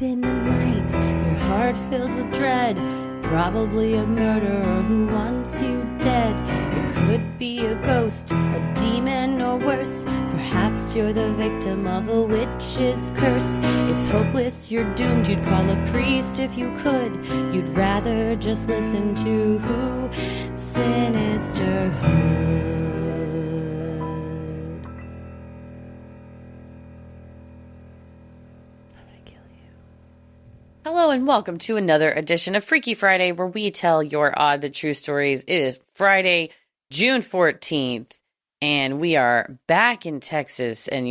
in the night, your heart fills with dread. Probably a murderer who wants you dead. It could be a ghost, a demon, or worse. Perhaps you're the victim of a witch's curse. It's hopeless, you're doomed. You'd call a priest if you could. You'd rather just listen to who? Sinisterhood. Hello and welcome to another edition of Freaky Friday, where we tell your odd but true stories. It is Friday, June 14th, and we are back in Texas. And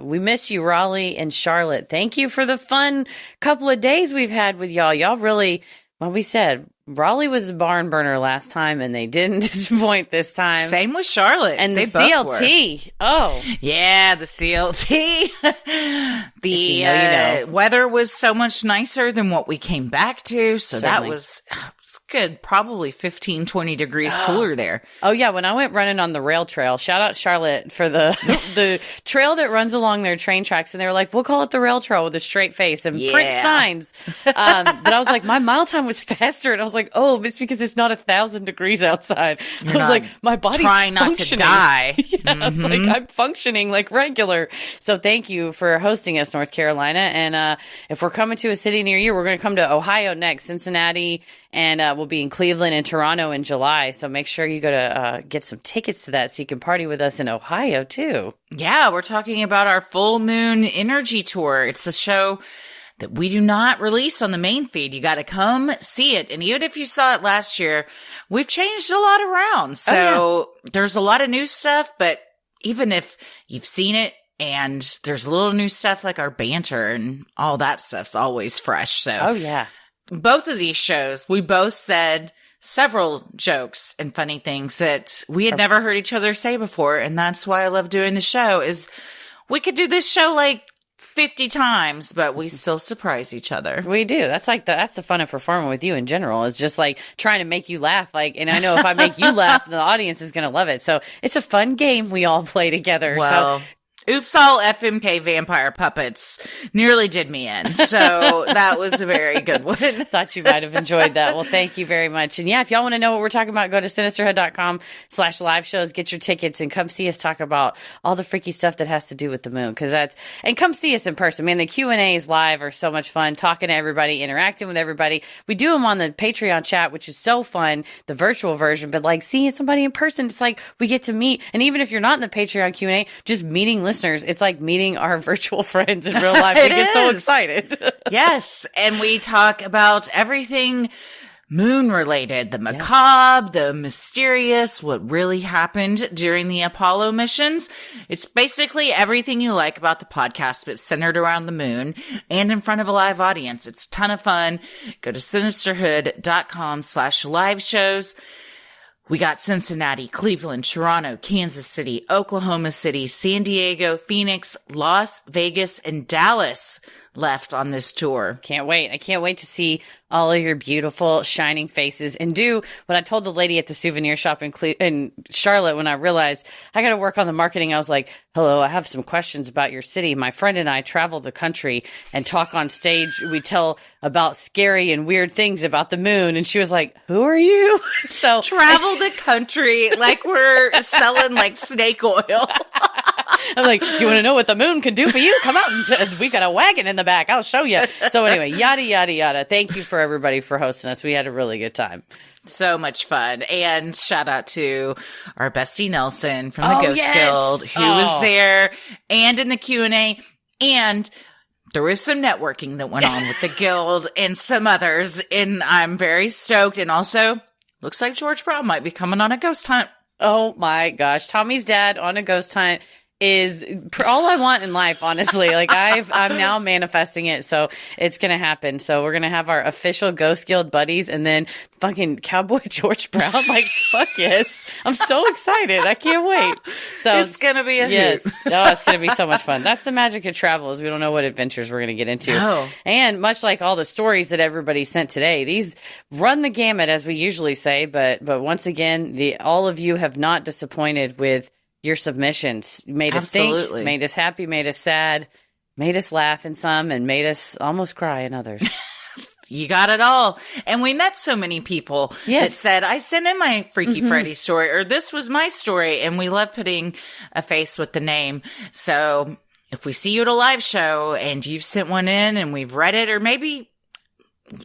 we miss you, Raleigh and Charlotte. Thank you for the fun couple of days we've had with y'all. Y'all really, well, we said Raleigh was a barn burner last time, and they didn't disappoint this time. Same with Charlotte. And the CLT. Oh. Yeah, the CLT. The weather was so much nicer than what we came back to, so Certainly. that was good. Probably 15, 20 degrees cooler there. Oh, yeah. When I went running on the rail trail, shout out Charlotte for the trail that runs along their train tracks. And they were like, we'll call it the rail trail with a straight face and print signs. But I was like, my mile time was faster. And I was like, oh, it's because it's not 1,000 degrees outside. I was like, my body's trying not to die. Yeah, I was like, I'm functioning like regular. So thank you for hosting us, North Carolina. And if we're coming to a city near you, we're going to come to Ohio next, Cincinnati, and we'll be in Cleveland and Toronto in July. So make sure you go to get some tickets to that so you can party with us in Ohio, too. Yeah, we're talking about our Full Moon Energy Tour. It's a show that we do not release on the main feed. You got to come see it. And even if you saw it last year, we've changed a lot around. So there's a lot of new stuff, but even if you've seen it and there's a little new stuff like our banter and all that stuff's always fresh. So both of these shows, we both said several jokes and funny things that we had never heard each other say before. And that's why I love doing the show is we could do this show like 50 times, but we still surprise each other. We do. That's the fun of performing with you in general, is just like trying to make you laugh. And I know if I make you laugh, the audience is going to love it. So it's a fun game we all play together. Well, Oops, all FMK vampire puppets nearly did me in. So that was a very good one. Thought you might have enjoyed that. Well, thank you very much. And yeah, if y'all want to know what we're talking about, go to sinisterhood.com/live shows, get your tickets, and come see us talk about all the freaky stuff that has to do with the moon. And come see us in person. Man, the Q&As live are so much fun, talking to everybody, interacting with everybody. We do them on the Patreon chat, which is so fun, the virtual version, but like seeing somebody in person, it's like we get to meet. And even if you're not in the Patreon Q&A, just meeting listeners, it's like meeting our virtual friends in real life. We get so excited. Yes. And we talk about everything moon related, the macabre, the mysterious, what really happened during the Apollo missions. It's basically everything you like about the podcast, but centered around the moon and in front of a live audience. It's a ton of fun. Go to sinisterhood.com/live shows. We got Cincinnati, Cleveland, Toronto, Kansas City, Oklahoma City, San Diego, Phoenix, Las Vegas, and Dallas left on this tour. Can't wait. I can't wait to see all of your beautiful, shining faces and do what I told the lady at the souvenir shop in Charlotte when I realized I got to work on the marketing. I was like, hello, I have some questions about your city. My friend and I travel the country and talk on stage. We tell about scary and weird things about the moon. And she was like, who are you? So travel the country like we're selling like snake oil. I'm like, do you want to know what the moon can do for you? Come out and we got a wagon in the back. I'll show you. So anyway, yada, yada, yada. Thank you for everybody for hosting us. We had a really good time. So much fun. And shout out to our bestie Nelson from the Ghost Guild who was there and in the Q&A. And there was some networking that went on with the guild and some others. And I'm very stoked. And also looks like George Brown might be coming on a ghost hunt. Oh my gosh. Tommy's dad on a ghost hunt is all I want in life, honestly. Like I'm now manifesting it, so it's gonna happen. So we're gonna have our official Ghost Guild buddies, and then fucking Cowboy George Brown. Like fuck yes, I'm so excited. I can't wait. So it's gonna be a hoot. Oh, it's gonna be so much fun. That's the magic of travel, is we don't know what adventures we're gonna get into. No. And much like all the stories that everybody sent today, these run the gamut, as we usually say. But once again, all of you have not disappointed with your submissions. Made us think, made us happy, made us sad. Made us laugh in some and made us almost cry in others. You got it all. And we met so many people that said, I sent in my Freaky Freddy story, or this was my story. And we love putting a face with the name. So if we see you at a live show and you've sent one in and we've read it, or maybe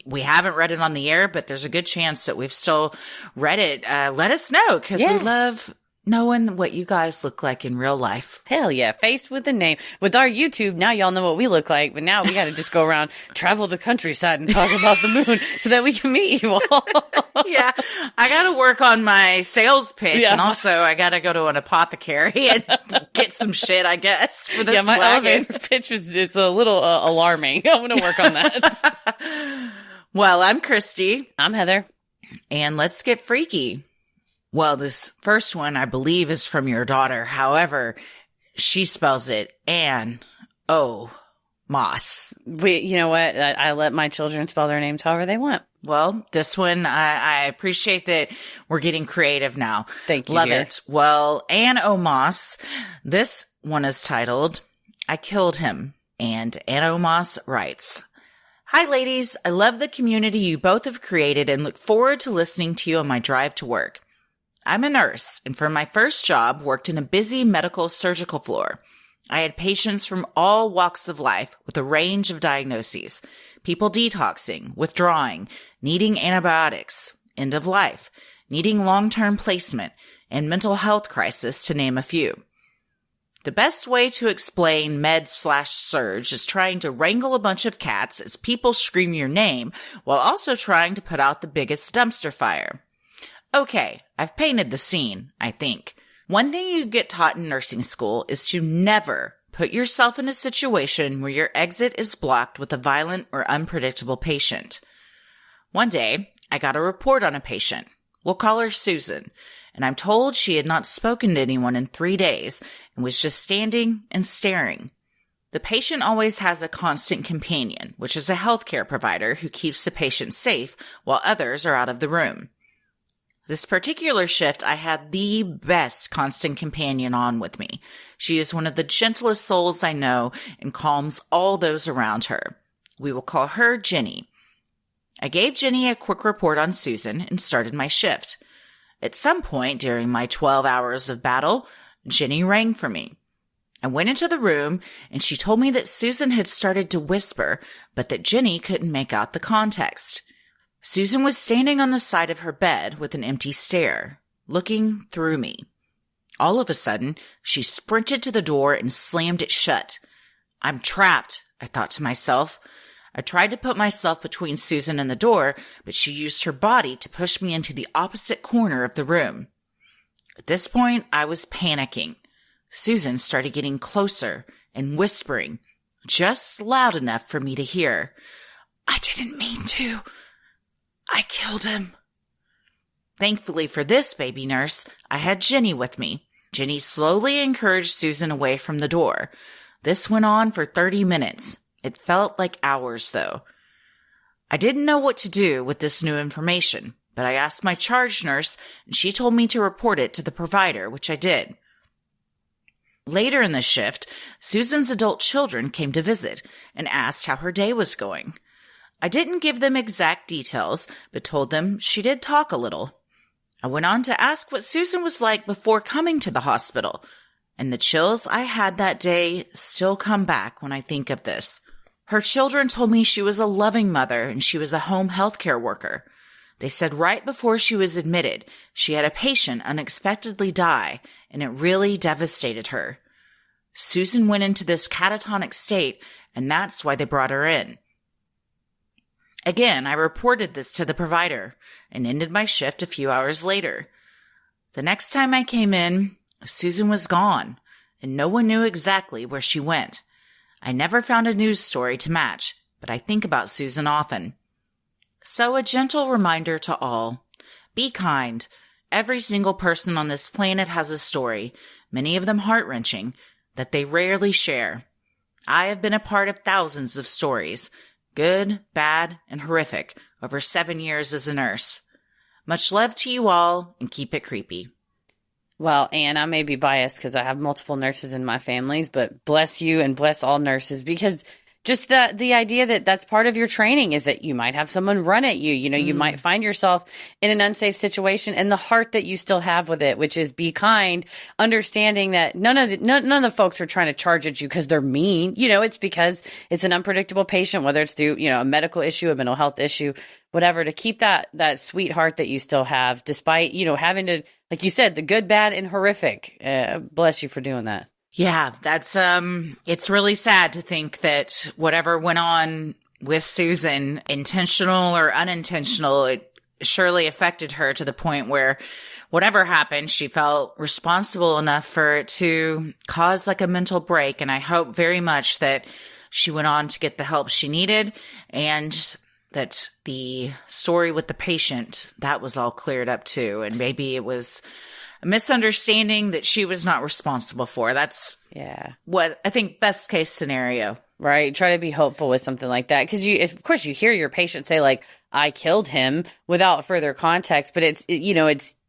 we haven't read it on the air, but there's a good chance that we've still read it, let us know, because we love knowing what you guys look like in real life. Hell yeah. Face with a name. With our YouTube, now y'all know what we look like, but now we got to just go around, travel the countryside and talk about the moon so that we can meet you all. Yeah. I got to work on my sales pitch. And also I got to go to an apothecary and get some shit, I guess, for this my wagon. elevator pitch it's a little alarming. I'm going to work on that. Well, I'm Christy. I'm Heather. And let's get freaky. Well, this first one, I believe, is from your daughter. However, she spells it Moss. You know what? I let my children spell their names however they want. Well, this one, I appreciate that we're getting creative now. Thank you, Love dear. it. Well, Ann Moss, this one is titled, I Killed Him. And Ann Moss writes, Hi, ladies. I love the community you both have created and look forward to listening to you on my drive to work. I'm a nurse, and for my first job, worked in a busy medical surgical floor. I had patients from all walks of life with a range of diagnoses. People detoxing, withdrawing, needing antibiotics, end of life, needing long-term placement, and mental health crisis, to name a few. The best way to explain med/surge is trying to wrangle a bunch of cats as people scream your name while also trying to put out the biggest dumpster fire. Okay, I've painted the scene, I think. One thing you get taught in nursing school is to never put yourself in a situation where your exit is blocked with a violent or unpredictable patient. One day, I got a report on a patient. We'll call her Susan, and I'm told she had not spoken to anyone in 3 days and was just standing and staring. The patient always has a constant companion, which is a healthcare provider who keeps the patient safe while others are out of the room. This particular shift, I had the best constant companion on with me. She is one of the gentlest souls I know and calms all those around her. We will call her Jenny. I gave Jenny a quick report on Susan and started my shift. At some point during my 12 hours of battle, Jenny rang for me. I went into the room and she told me that Susan had started to whisper, but that Jenny couldn't make out the context. Susan was standing on the side of her bed with an empty stare, looking through me. All of a sudden, she sprinted to the door and slammed it shut. I'm trapped, I thought to myself. I tried to put myself between Susan and the door, but she used her body to push me into the opposite corner of the room. At this point, I was panicking. Susan started getting closer and whispering, just loud enough for me to hear. I didn't mean to. I killed him. Thankfully for this baby nurse, I had Jenny with me. Jenny slowly encouraged Susan away from the door. This went on for 30 minutes. It felt like hours, though. I didn't know what to do with this new information, but I asked my charge nurse, and she told me to report it to the provider, which I did. Later in the shift, Susan's adult children came to visit and asked how her day was going. I didn't give them exact details, but told them she did talk a little. I went on to ask what Susan was like before coming to the hospital, and the chills I had that day still come back when I think of this. Her children told me she was a loving mother and she was a home healthcare worker. They said right before she was admitted, she had a patient unexpectedly die, and it really devastated her. Susan went into this catatonic state, and that's why they brought her in. Again, I reported this to the provider and ended my shift a few hours later. The next time I came in, Susan was gone, and no one knew exactly where she went. I never found a news story to match, but I think about Susan often. So a gentle reminder to all. Be kind. Every single person on this planet has a story, many of them heart-wrenching, that they rarely share. I have been a part of thousands of stories, good, bad, and horrific, over 7 years as a nurse. Much love to you all, and keep it creepy. Well, and I may be biased because I have multiple nurses in my families, but bless you and bless all nurses, because just the idea that that's part of your training is that you might have someone run at you. You know, you might find yourself in an unsafe situation, and the heart that you still have with it, which is be kind, understanding that none of the folks are trying to charge at you because they're mean. You know, it's because it's an unpredictable patient, whether it's through, you know, a medical issue, a mental health issue, whatever, to keep that sweet heart that you still have, despite, you know, having to, like you said, the good, bad, and horrific. Bless you for doing that. Yeah, that's, it's really sad to think that whatever went on with Susan, intentional or unintentional, it surely affected her to the point where whatever happened, she felt responsible enough for it to cause like a mental break. And I hope very much that she went on to get the help she needed, and that the story with the patient, that was all cleared up too. And maybe it was a misunderstanding that she was not responsible for. That's what I think best case scenario. Right. Try to be hopeful with something like that. Because of course you hear your patient say like, I killed him, without further context, but it's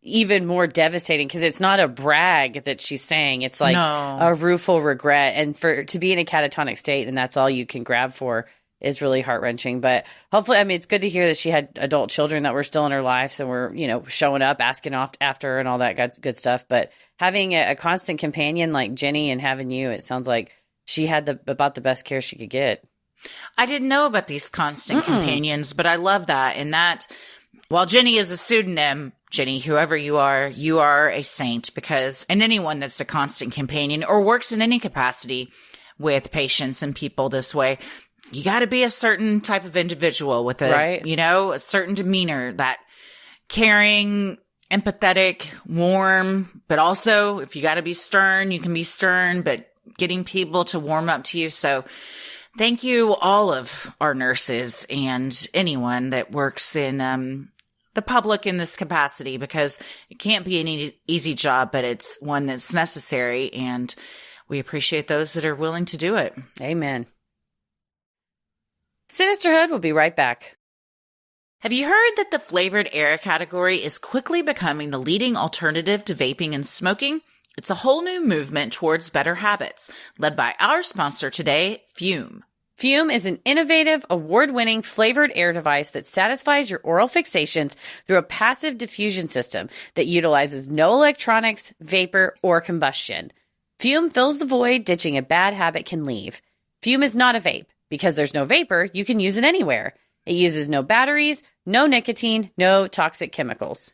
even more devastating because it's not a brag that she's saying. It's like a rueful regret. And to be in a catatonic state and that's all you can grab for is really heart-wrenching. But hopefully, I mean, it's good to hear that she had adult children that were still in her life and were, you know, showing up, asking after her and all that good stuff. But having a constant companion like Jenny and having you, it sounds like she had about the best care she could get. I didn't know about these constant companions, but I love that. And that, while Jenny is a pseudonym, Jenny, whoever you are a saint, because, and anyone that's a constant companion or works in any capacity with patients and people this way, you got to be a certain type of individual with a certain demeanor, that caring, empathetic, warm, but also if you got to be stern, you can be stern, but getting people to warm up to you. So thank you, all of our nurses and anyone that works in the public in this capacity, because it can't be an easy job, but it's one that's necessary. And we appreciate those that are willing to do it. Amen. Sinisterhood will be right back. Have you heard that the flavored air category is quickly becoming the leading alternative to vaping and smoking? It's a whole new movement towards better habits, led by our sponsor today, Fume. Fume is an innovative, award-winning flavored air device that satisfies your oral fixations through a passive diffusion system that utilizes no electronics, vapor, or combustion. Fume fills the void ditching a bad habit can leave. Fume is not a vape. Because there's no vapor, you can use it anywhere. It uses no batteries, no nicotine, no toxic chemicals.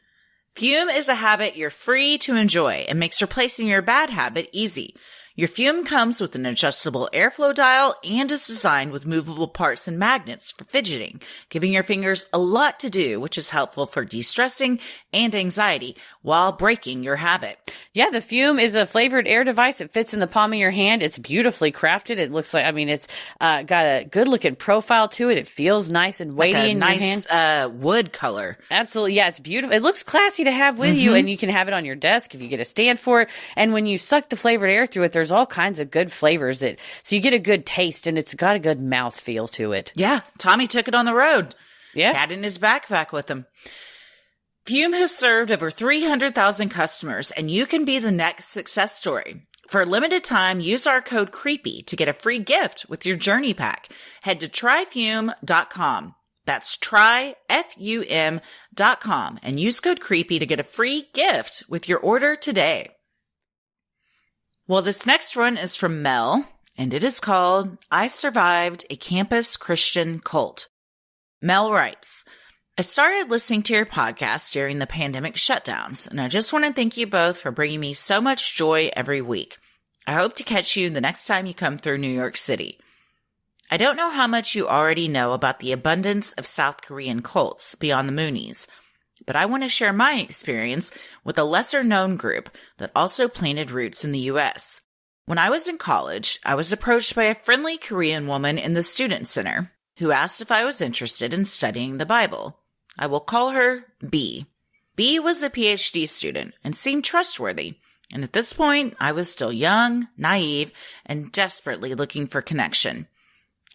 Fume is a habit you're free to enjoy and makes replacing your bad habit easy. Your Fume comes with an adjustable airflow dial and is designed with movable parts and magnets for fidgeting, giving your fingers a lot to do, which is helpful for de-stressing and anxiety while breaking your habit. Yeah, the Fume is a flavored air device. It fits in the palm of your hand. It's beautifully crafted. It looks like, I mean, it's got a good-looking profile to it. It feels nice and weighty in your hand. Nice wood color. Absolutely. Yeah, it's beautiful. It looks classy to have with you, and you can have it on your desk if you get a stand for it. And when you suck the flavored air through it, there's all kinds of good flavors so you get a good taste, and it's got a good mouth feel to it. Yeah, Tommy took it on the road. Yeah. Had it in his backpack with him. Fume has served over 300,000 customers, and you can be the next success story. For a limited time, use our code CREEPY to get a free gift with your journey pack. Head to tryfume.com. That's tryfum.com and use code CREEPY to get a free gift with your order today. Well, this next one is from Mel, and it is called I Survived a Campus Christian Cult. Mel writes, I started listening to your podcast during the pandemic shutdowns, and I just want to thank you both for bringing me so much joy every week. I hope to catch you the next time you come through New York City. I don't know how much you already know about the abundance of South Korean cults beyond the Moonies, but I want to share my experience with a lesser-known group that also planted roots in the U.S. When I was in college, I was approached by a friendly Korean woman in the student center who asked if I was interested in studying the Bible. I will call her B. B was a PhD student and seemed trustworthy, and at this point, I was still young, naive, and desperately looking for connection.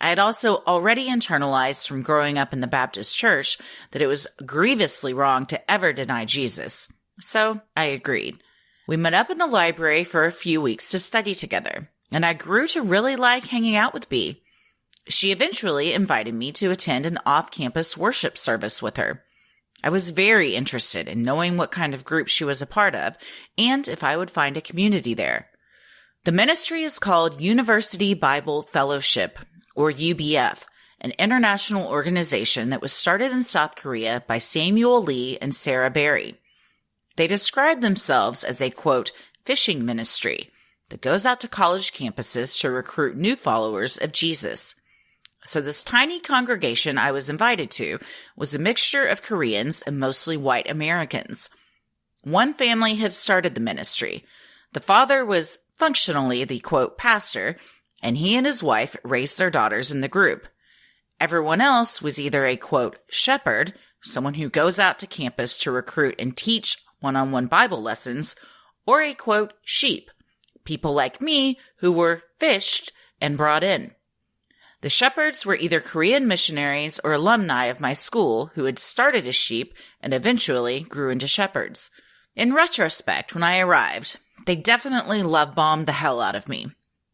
I had also already internalized from growing up in the Baptist church that it was grievously wrong to ever deny Jesus. So I agreed. We met up in the library for a few weeks to study together, and I grew to really like hanging out with Bea. She eventually invited me to attend an off-campus worship service with her. I was very interested in knowing what kind of group she was a part of and if I would find a community there. The ministry is called University Bible Fellowship, or UBF, an international organization that was started in South Korea by Samuel Lee and Sarah Berry. They describe themselves as a, quote, fishing ministry that goes out to college campuses to recruit new followers of Jesus. So this tiny congregation I was invited to was a mixture of Koreans and mostly white Americans. One family had started the ministry. The father was functionally the, quote, pastor, and he and his wife raised their daughters in the group. Everyone else was either a, quote, shepherd, someone who goes out to campus to recruit and teach one-on-one Bible lessons, or a, quote, sheep, people like me who were fished and brought in. The shepherds were either Korean missionaries or alumni of my school who had started as sheep and eventually grew into shepherds. In retrospect, when I arrived, they definitely love-bombed the hell out of me.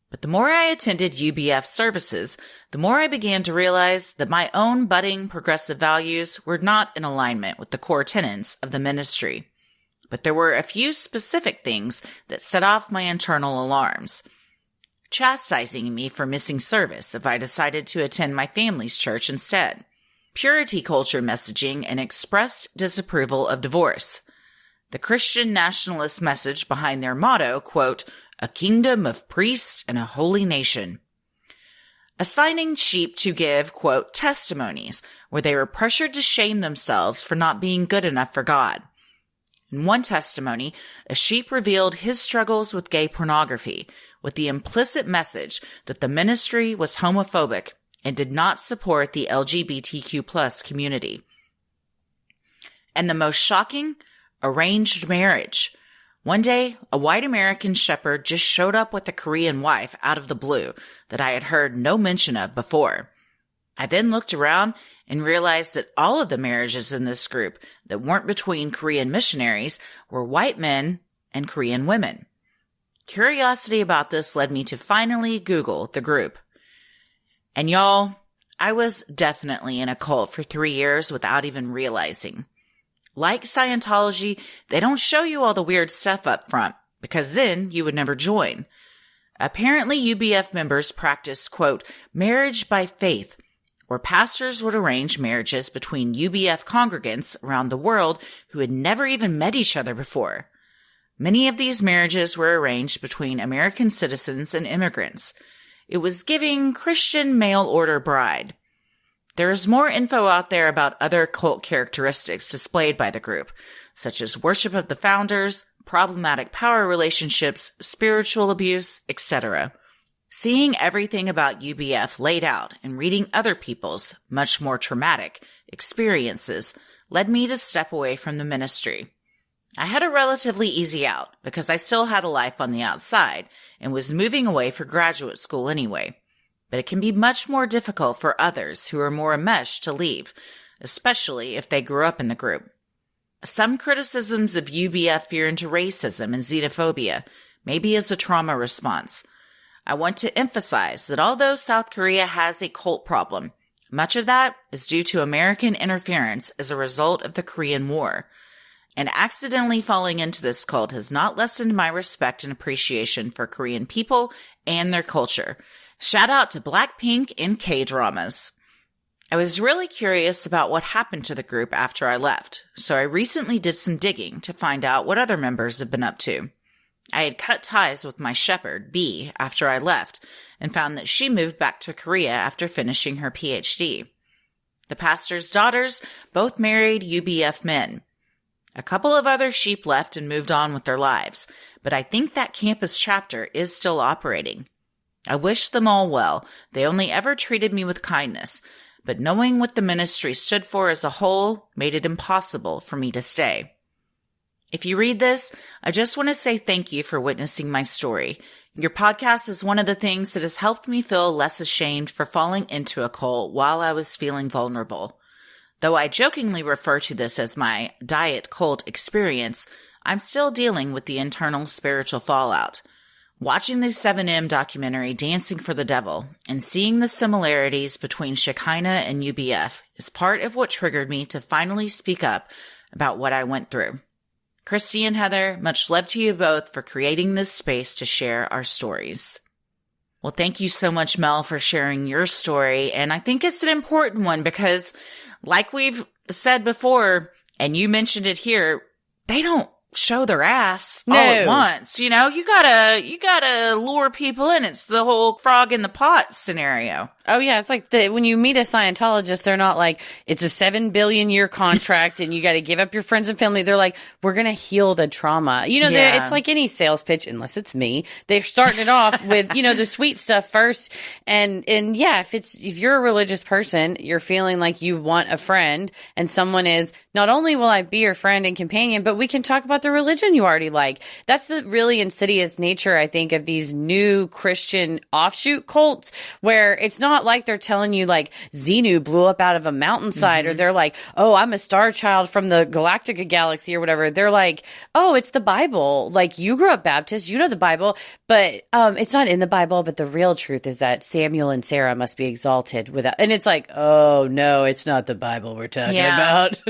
But the more I attended UBF services, the more I began to realize that my own budding progressive values were not in alignment with the core tenets of the ministry. But there were a few specific things that set off my internal alarms. Chastising me for missing service if I decided to attend my family's church instead. Purity culture messaging and expressed disapproval of divorce. The Christian nationalist message behind their motto, quote, a kingdom of priests and a holy nation. Assigning sheep to give, quote, testimonies where they were pressured to shame themselves for not being good enough for God. In one testimony, a sheep revealed his struggles with gay pornography, with the implicit message that the ministry was homophobic and did not support the LGBTQ+ community. And the most shocking, arranged marriage. One day, a white American shepherd just showed up with a Korean wife out of the blue that I had heard no mention of before. I then looked around and realized that all of the marriages in this group that weren't between Korean missionaries were white men and Korean women. Curiosity about this led me to finally Google the group. And y'all, I was definitely in a cult for 3 years without even realizing. Like Scientology, they don't show you all the weird stuff up front, because then you would never join. Apparently, UBF members practice, quote, marriage by faith, where pastors would arrange marriages between UBF congregants around the world who had never even met each other before. Many of these marriages were arranged between American citizens and immigrants. It was giving Christian mail-order bride. There is more info out there about other cult characteristics displayed by the group, such as worship of the founders, problematic power relationships, spiritual abuse, etc. Seeing everything about UBF laid out and reading other people's, much more traumatic, experiences led me to step away from the ministry. I had a relatively easy out because I still had a life on the outside and was moving away for graduate school anyway. But it can be much more difficult for others who are more enmeshed to leave, especially if they grew up in the group. Some criticisms of UBF veer into racism and xenophobia, maybe as a trauma response. I want to emphasize that although South Korea has a cult problem, much of that is due to American interference as a result of the Korean War. And accidentally falling into this cult has not lessened my respect and appreciation for Korean people and their culture. Shout out to Blackpink and K-dramas. I was really curious about what happened to the group after I left, so I recently did some digging to find out what other members have been up to. I had cut ties with my shepherd, Bea, after I left, and found that she moved back to Korea after finishing her PhD. The pastor's daughters both married UBF men. A couple of other sheep left and moved on with their lives, but I think that campus chapter is still operating. I wish them all well. They only ever treated me with kindness, but knowing what the ministry stood for as a whole made it impossible for me to stay. If you read this, I just want to say thank you for witnessing my story. Your podcast is one of the things that has helped me feel less ashamed for falling into a cult while I was feeling vulnerable. Though I jokingly refer to this as my diet cult experience, I'm still dealing with the internal spiritual fallout. Watching the 7M documentary Dancing for the Devil and seeing the similarities between Shekinah and UBF is part of what triggered me to finally speak up about what I went through. Christy and Heather, much love to you both for creating this space to share our stories. Well, thank you so much, Mel, for sharing your story. And I think it's an important one because, like we've said before, and you mentioned it here, they don't show their ass all at once. You know, you gotta lure people in. It's the whole frog in the pot scenario. Oh yeah, it's like when you meet a Scientologist, they're not like, it's a 7 billion year contract and you got to give up your friends and family. They're like, we're going to heal the trauma. You know, it's like any sales pitch, unless it's me. They're starting it off with, you know, the sweet stuff first. And yeah, if you're a religious person, you're feeling like you want a friend and someone is, not only will I be your friend and companion, but we can talk about the religion you already like. That's the really insidious nature, I think, of these new Christian offshoot cults, where it's not like they're telling you like Xenu blew up out of a mountainside, or they're like, oh, I'm a star child from the Galactica galaxy or whatever. They're like, oh, it's the Bible. Like, you grew up Baptist, you know the Bible, but it's not in the Bible. But the real truth is that Samuel and Sarah must be exalted without. And it's like, oh no, it's not the Bible we're talking about.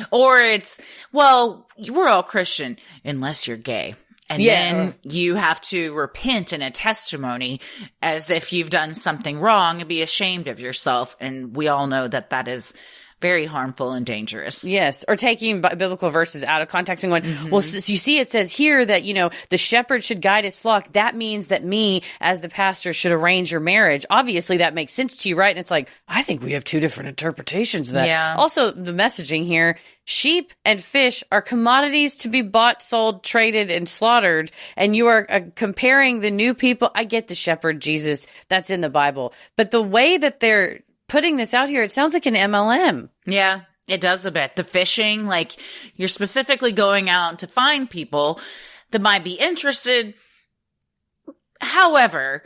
Or it's, well, we're all Christian unless you're gay. And then you have to repent in a testimony as if you've done something wrong and be ashamed of yourself. And we all know that that is very harmful and dangerous. Yes. Or taking biblical verses out of context and going, well, so you see, it says here that, you know, the shepherd should guide his flock. That means that me as the pastor should arrange your marriage. Obviously that makes sense to you, right? And it's like, I think we have two different interpretations of that. Yeah. Also, the messaging here, sheep and fish are commodities to be bought, sold, traded, and slaughtered. And you are comparing the new people. I get the shepherd, Jesus, that's in the Bible. But the way that they're putting this out here, it sounds like an MLM. Yeah, it does a bit. The fishing, like, you're specifically going out to find people that might be interested. However,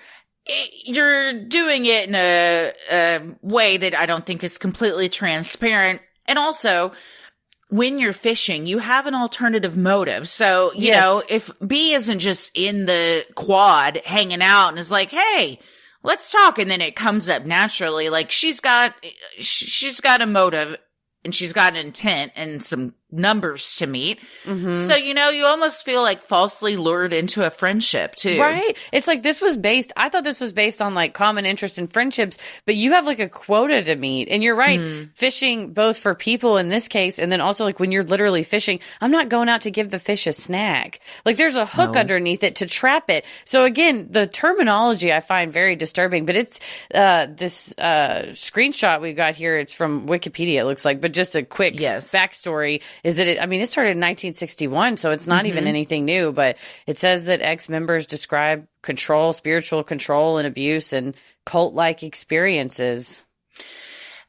you're doing it in a way that I don't think is completely transparent. And also, when you're fishing, you have an alternative motive. So, you know, if B isn't just in the quad hanging out and is like, hey, let's talk. And then it comes up naturally. Like, she's got a motive and she's got an intent and some numbers to meet. So, you know, you almost feel like falsely lured into a friendship too. Right. It's like I thought this was based on like common interest in friendships, but you have like a quota to meet. And you're right. Fishing both for people in this case. And then also like when you're literally fishing, I'm not going out to give the fish a snack. Like there's a hook underneath it to trap it. So again, the terminology I find very disturbing, but it's, this, screenshot we got here. It's from Wikipedia, it looks like, but just a quick backstory. Is that it started in 1961, so it's not even anything new, but it says that ex-members describe control, spiritual control and abuse and cult-like experiences.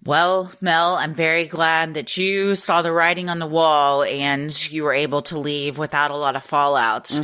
Well, Mel, I'm very glad that you saw the writing on the wall and you were able to leave without a lot of fallout.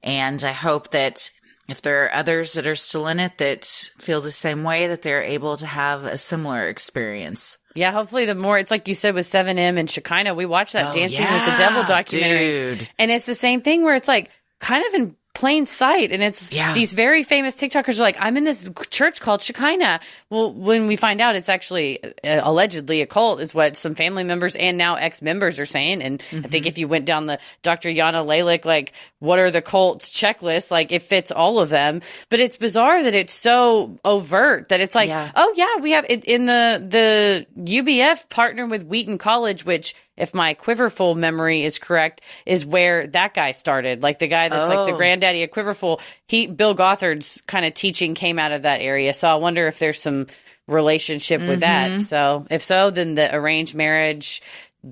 And I hope that if there are others that are still in it that feel the same way, that they're able to have a similar experience. Yeah, hopefully the more, it's like you said with 7M and Shekinah, we watched that Dancing with the Devil documentary. Dude. And it's the same thing where it's like kind of in plain sight. And it's these very famous TikTokers are like, I'm in this church called Shekinah. Well, when we find out it's actually allegedly a cult is what some family members and now ex-members are saying. And I think if you went down the Dr. Yana Lalick, like, what are the cults checklist? Like, it fits all of them. But it's bizarre that it's so overt that it's like, oh yeah, we have it in the UBF partnered with Wheaton College, which, if my quiverful memory is correct, is where that guy started. Like the guy that's like the granddaddy of quiverful. Bill Gothard's kind of teaching came out of that area. So I wonder if there's some relationship with that. So if so, then the arranged marriage,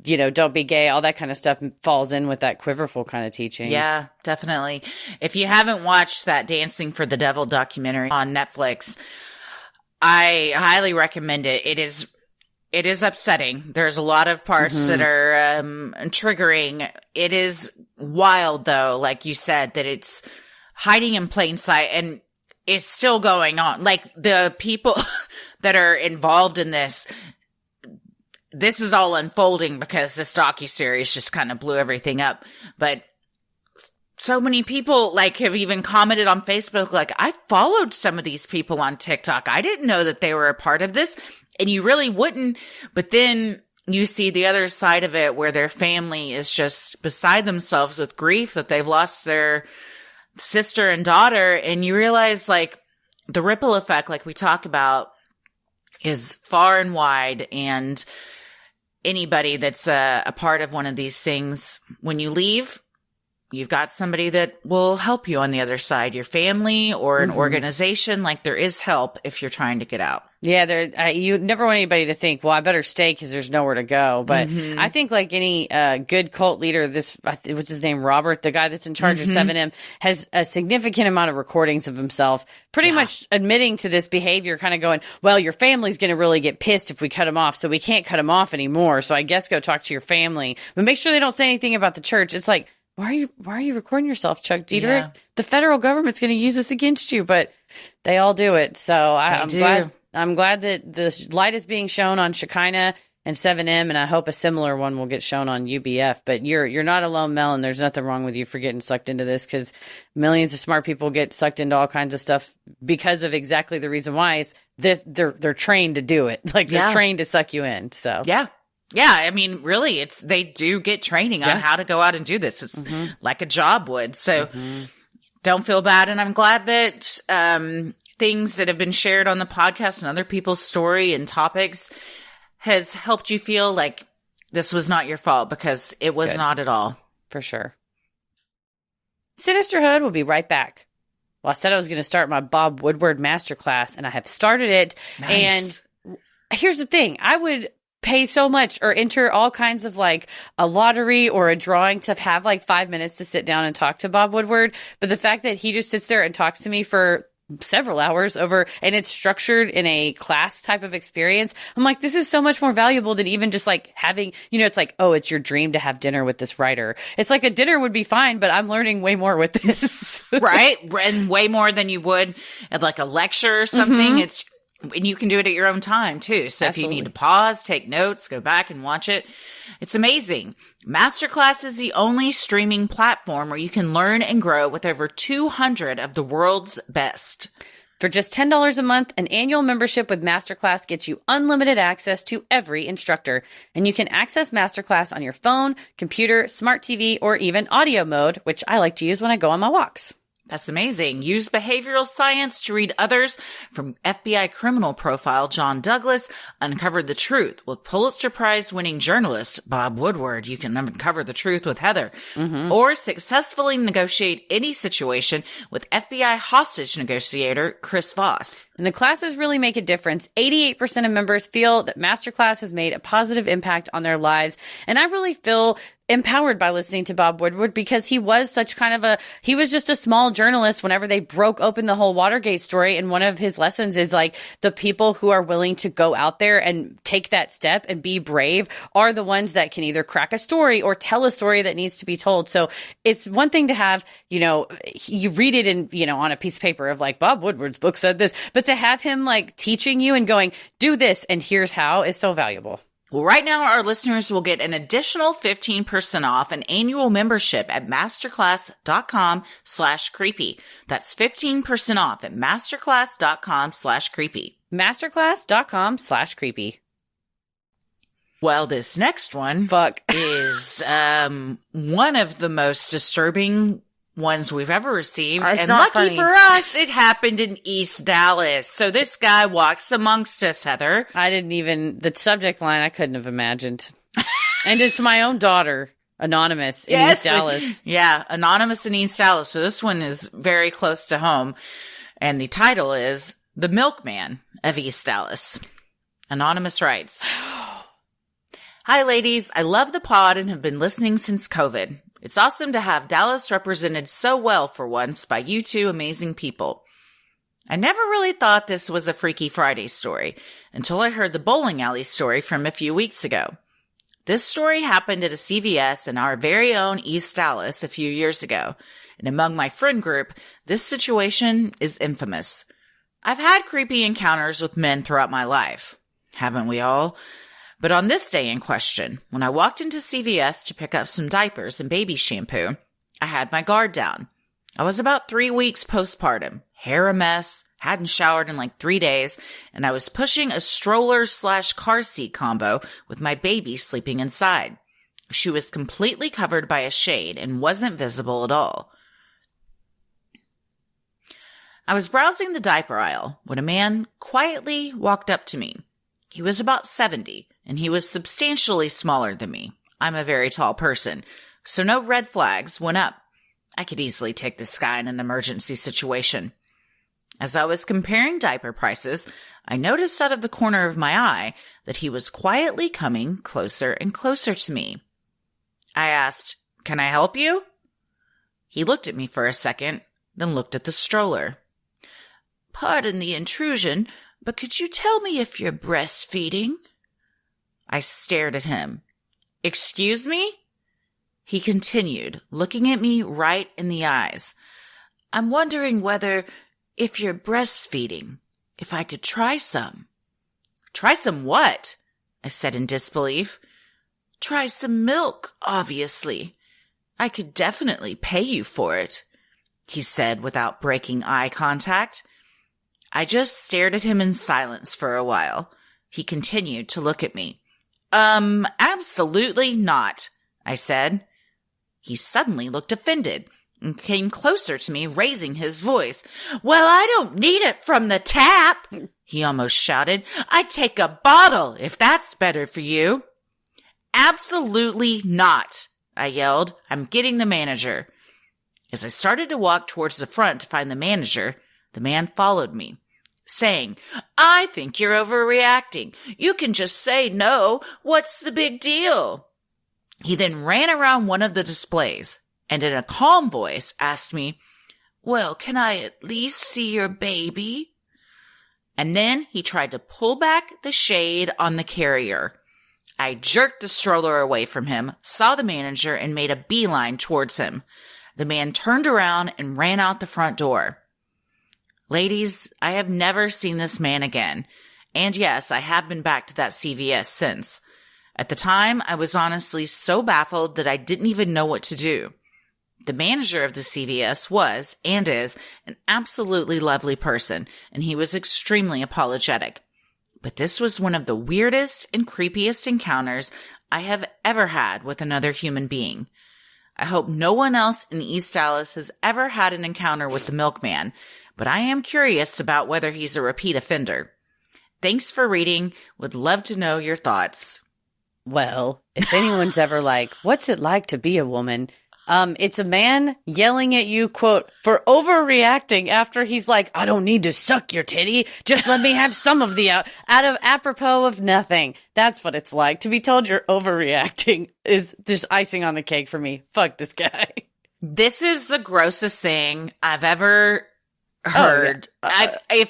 you know, don't be gay, all that kind of stuff falls in with that quiverful kind of teaching. Yeah, definitely. If you haven't watched that Dancing for the Devil documentary on Netflix, I highly recommend it. It is upsetting. There's a lot of parts that are triggering. It is wild, though, like you said, that it's hiding in plain sight and it's still going on. Like, the people that are involved in this is all unfolding because this docuseries just kind of blew everything up. But so many people like have even commented on Facebook, like, I followed some of these people on TikTok. I didn't know that they were a part of this. And you really wouldn't. But then you see the other side of it where their family is just beside themselves with grief that they've lost their sister and daughter. And you realize like the ripple effect, like we talk about, is far and wide. And anybody that's a part of one of these things, when you leave, you've got somebody that will help you on the other side, your family or an organization. Like there is help if you're trying to get out. Yeah, you never want anybody to think, well, I better stay because there's nowhere to go. But I think like any good cult leader, what's his name, Robert, the guy that's in charge of 7M, has a significant amount of recordings of himself pretty much admitting to this behavior, kind of going, well, your family's going to really get pissed if we cut him off, so we can't cut him off anymore. So I guess go talk to your family. But make sure they don't say anything about the church. It's like, why are you recording yourself, Chuck Dietrich? Yeah. The federal government's going to use this against you, but they all do it. So I'm glad that the light is being shown on Shekinah and 7M, and I hope a similar one will get shown on UBF. But you're not alone, Mel, and there's nothing wrong with you for getting sucked into this, because millions of smart people get sucked into all kinds of stuff because of exactly the reason why. Is they're trained to do it. Like they're trained to suck you in. So yeah, I mean, really, they do get training on how to go out and do this. It's like a job would. So don't feel bad. And I'm glad that things that have been shared on the podcast and other people's story and topics has helped you feel like this was not your fault, because it was not at all. For sure. Sinisterhood will be right back. Well, I said I was going to start my Bob Woodward masterclass, and I have started it. Nice. And here's the thing. I would pay so much or enter all kinds of like a lottery or a drawing to have like 5 minutes to sit down and talk to Bob Woodward. But the fact that he just sits there and talks to me for several hours over, and it's structured in a class type of experience, I'm like, this is so much more valuable than even just like having, it's like, oh, it's your dream to have dinner with this writer. It's like a dinner would be fine, but I'm learning way more with this. Right. And way more than you would at like a lecture or something. And you can do it at your own time too. So Absolutely. If you need to pause, take notes, go back and watch it. It's amazing. Masterclass is the only streaming platform where you can learn and grow with over 200 of the world's best. For just $10 a month, an annual membership with Masterclass gets you unlimited access to every instructor. And you can access Masterclass on your phone, computer, smart TV, or even audio mode, which I like to use when I go on my walks. That's amazing. Use behavioral science to read others. From FBI criminal profile John Douglas, uncover the truth with Pulitzer Prize winning journalist Bob Woodward. You can uncover the truth with Heather. Or successfully negotiate any situation with FBI hostage negotiator Chris Voss. And the classes really make a difference. 88% of members feel that Masterclass has made a positive impact on their lives. And I really feel empowered by listening to Bob Woodward, because he was such kind of he was just a small journalist whenever they broke open the whole Watergate story. And one of his lessons is like, the people who are willing to go out there and take that step and be brave are the ones that can either crack a story or tell a story that needs to be told. So it's one thing to have, you read it in, on a piece of paper of like, Bob Woodward's book said this, but to have him like teaching you and going, do this and here's how, is so valuable. Well, right now, our listeners will get an additional 15% off an annual membership at masterclass.com/creepy. That's 15% off at masterclass.com/creepy. Masterclass.com/creepy. Well, this next one is one of the most disturbing ones we've ever received. And lucky for us, it happened in East Dallas. So this guy walks amongst us, Heather. The subject line I couldn't have imagined. And it's my own daughter, Anonymous in East Dallas. Yeah, Anonymous in East Dallas. So this one is very close to home. And the title is The Milkman of East Dallas. Anonymous writes, Hi, ladies. I love the pod and have been listening since COVID. It's awesome to have Dallas represented so well for once by you two amazing people. I never really thought this was a Freaky Friday story until I heard the bowling alley story from a few weeks ago. This story happened at a CVS in our very own East Dallas a few years ago, and among my friend group, this situation is infamous. I've had creepy encounters with men throughout my life. Haven't we all? But on this day in question, when I walked into CVS to pick up some diapers and baby shampoo, I had my guard down. I was about 3 weeks postpartum, hair a mess, hadn't showered in like 3 days, and I was pushing a stroller/car seat combo with my baby sleeping inside. She was completely covered by a shade and wasn't visible at all. I was browsing the diaper aisle when a man quietly walked up to me. He was about 70, and he was substantially smaller than me. I'm a very tall person, so no red flags went up. I could easily take this guy in an emergency situation. As I was comparing diaper prices, I noticed out of the corner of my eye that he was quietly coming closer and closer to me. I asked, "Can I help you?" He looked at me for a second, then looked at the stroller. "Pardon the intrusion, but could you tell me if you're breastfeeding?" I stared at him. "Excuse me?" He continued, looking at me right in the eyes. "I'm wondering if you're breastfeeding, if I could try some." "Try some what?" I said in disbelief. "Try some milk, obviously. I could definitely pay you for it," he said without breaking eye contact. I just stared at him in silence for a while. He continued to look at me. Absolutely not," I said. He suddenly looked offended and came closer to me, raising his voice. "Well, I don't need it from the tap," he almost shouted. "I'd take a bottle if that's better for you." "Absolutely not," I yelled. "I'm getting the manager." As I started to walk towards the front to find the manager, the man followed me, saying, "I think you're overreacting. You can just say no. What's the big deal?" He then ran around one of the displays and in a calm voice asked me, "Well, can I at least see your baby?" And then he tried to pull back the shade on the carrier. I jerked the stroller away from him, saw the manager, and made a beeline towards him. The man turned around and ran out the front door. Ladies, I have never seen this man again. And yes, I have been back to that CVS since. At the time, I was honestly so baffled that I didn't even know what to do. The manager of the CVS was, and is, an absolutely lovely person, and he was extremely apologetic. But this was one of the weirdest and creepiest encounters I have ever had with another human being. I hope no one else in East Dallas has ever had an encounter with the Milkman, but I am curious about whether he's a repeat offender. Thanks for reading. Would love to know your thoughts. Well, if anyone's ever like, what's it like to be a woman? It's a man yelling at you, quote, for overreacting after he's like, I don't need to suck your titty. Just let me have some of the out of apropos of nothing. That's what it's like. To be told you're overreacting is just icing on the cake for me. Fuck this guy. This is the grossest thing I've ever heard. Oh, yeah.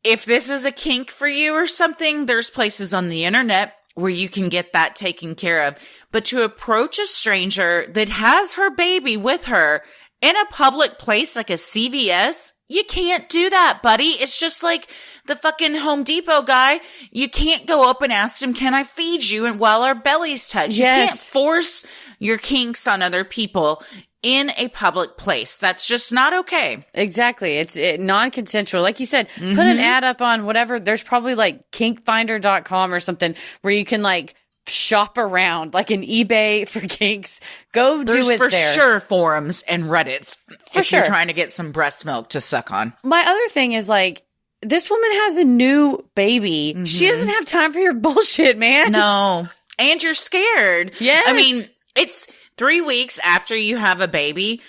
If this is a kink for you or something, there's places on the internet where you can get that taken care of. But to approach a stranger that has her baby with her in a public place like a CVS, you can't do that, buddy. It's just like the fucking Home Depot guy. You can't go up and ask him, can I feed you? And while our bellies touch, Yes. You can't force your kinks on other people in a public place. That's just not okay. Exactly. It's non-consensual. Like you said, put an ad up on whatever. There's probably like kinkfinder.com or something where you can like shop around, like an eBay for kinks. Go There's do it for there. sure forums and Reddits For if sure. you're trying to get some breast milk to suck on. My other thing is like, this woman has a new baby. She doesn't have time for your bullshit, man. No. And you're scared. Yes. I mean, it's 3 weeks after you have a baby.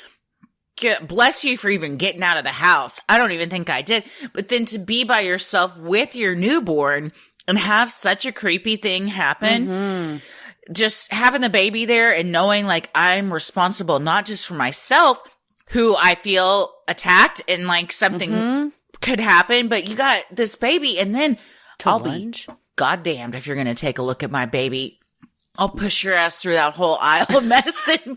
Bless you for even getting out of the house. I don't even think I did. But then to be by yourself with your newborn and have such a creepy thing happen, just having the baby there and knowing like I'm responsible not just for myself, who I feel attacked and like something could happen, but you got this baby and then I'll be goddamned if you're going to take a look at my baby I'll push your ass through that whole aisle of medicine.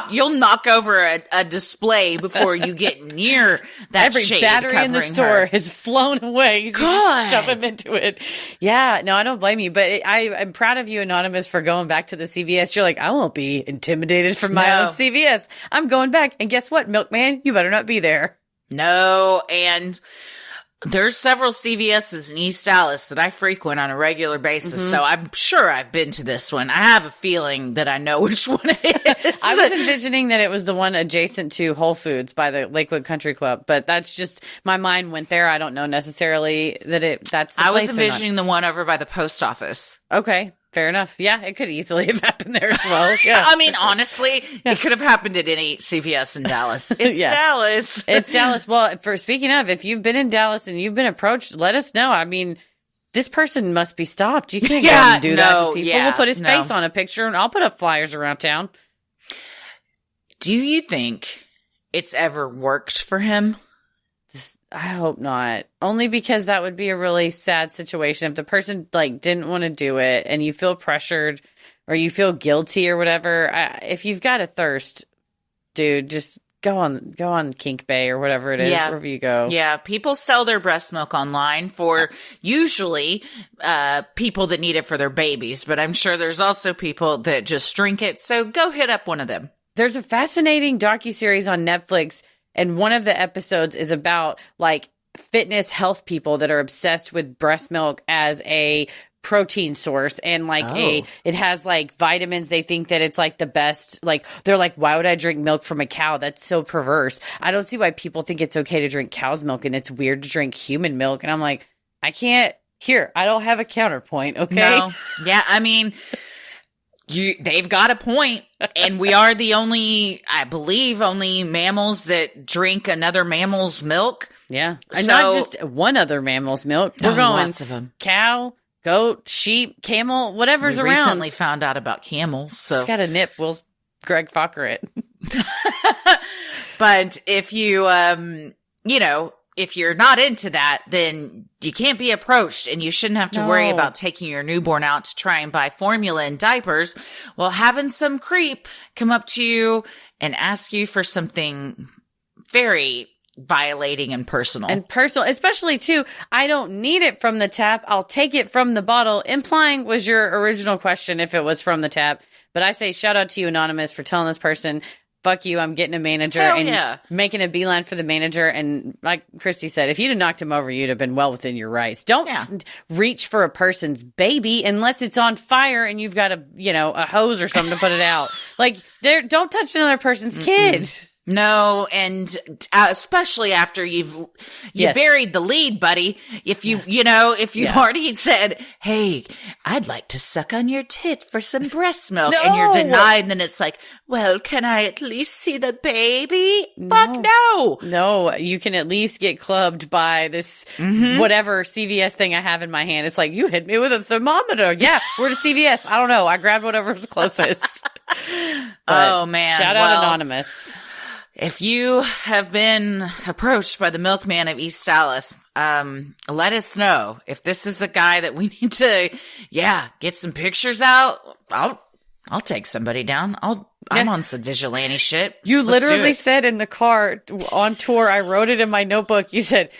You'll knock over a display before you get near that Every shade battery in the store her. has flown away. You just shove him into it. Yeah, no, I don't blame you. But I'm proud of you, Anonymous, for going back to the CVS. You're like, I won't be intimidated from my own CVS. I'm going back. And guess what, Milkman? You better not be there. No, and there's several CVS's in East Dallas that I frequent on a regular basis, so I'm sure I've been to this one. I have a feeling that I know which one it is. I was envisioning that it was the one adjacent to Whole Foods by the Lakewood Country Club, but that's just, my mind went there. I don't know necessarily that that's the I place was envisioning the one over by the post office. Okay. Fair enough. Yeah, it could easily have happened there as well. Yeah. I mean, honestly, it could have happened at any CVS in Dallas. It's Dallas. It's Dallas. Well, speaking of, if you've been in Dallas and you've been approached, let us know. I mean, this person must be stopped. You can't go and do that to people. We'll put his face on a picture and I'll put up flyers around town. Do you think it's ever worked for him? I hope not. Only because that would be a really sad situation. If the person didn't want to do it and you feel pressured or you feel guilty or whatever, if you've got a thirst, dude, just go on Kink Bay or whatever it is, wherever you go. Yeah, people sell their breast milk online for usually people that need it for their babies, but I'm sure there's also people that just drink it. So go hit up one of them. There's a fascinating docuseries on Netflix. And one of the episodes is about fitness health people that are obsessed with breast milk as a protein source. And it has vitamins. They think that it's the best. They're like, why would I drink milk from a cow? That's so perverse. I don't see why people think it's okay to drink cow's milk and it's weird to drink human milk. And I'm like, I can't. Here, I don't have a counterpoint. Okay. No. Yeah. I mean, they've got a point, and we are the only mammals that drink another mammal's milk. Yeah, and not just one other mammal's milk. We're going lots of them. Cow, goat, sheep, camel, whatever's around. Recently found out about camels, so it's got a nip. We'll Greg Fokker it. But if you, if you're not into that, then you can't be approached, and you shouldn't have to worry about taking your newborn out to try and buy formula and diapers while having some creep come up to you and ask you for something very violating and personal. And personal, especially too, I don't need it from the tap. I'll take it from the bottle. Implying was your original question if it was from the tap. But I say shout out to you, Anonymous, for telling this person, fuck you, I'm getting a manager. Hell making a beeline for the manager. And like Christy said, if you'd have knocked him over, you'd have been well within your rights. Don't reach for a person's baby unless it's on fire and you've got a hose or something to put it out. Don't touch another person's kid. No, and especially after you've buried the lead, buddy. If you've already said, "Hey, I'd like to suck on your tit for some breast milk," and you're denied, then it's like, "Well, can I at least see the baby?" Fuck no. No, you can at least get clubbed by this whatever CVS thing I have in my hand. It's like, you hit me with a thermometer. Yeah, we're to CVS. I don't know. I grabbed whatever's closest. Oh man! Shout out Anonymous. If you have been approached by the Milkman of East Dallas, let us know. If this is a guy that we need to, get some pictures out, I'll take somebody down. I'm on some vigilante shit. You literally said in the car on tour, I wrote it in my notebook. You said,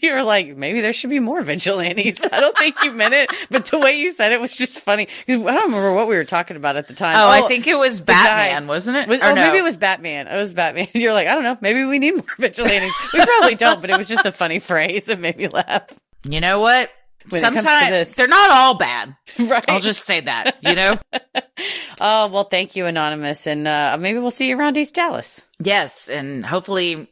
you're like, maybe there should be more vigilantes. I don't think you meant it, but the way you said it was just funny. I don't remember what we were talking about at the time. Oh, I think it was Batman, wasn't it? Maybe it was Batman. It was Batman. You're like, I don't know. Maybe we need more vigilantes. We probably don't, but it was just a funny phrase that made me laugh. You know what? Sometimes they're not all bad. Right. I'll just say that, Oh, well, thank you, Anonymous. And maybe we'll see you around East Dallas. Yes. And hopefully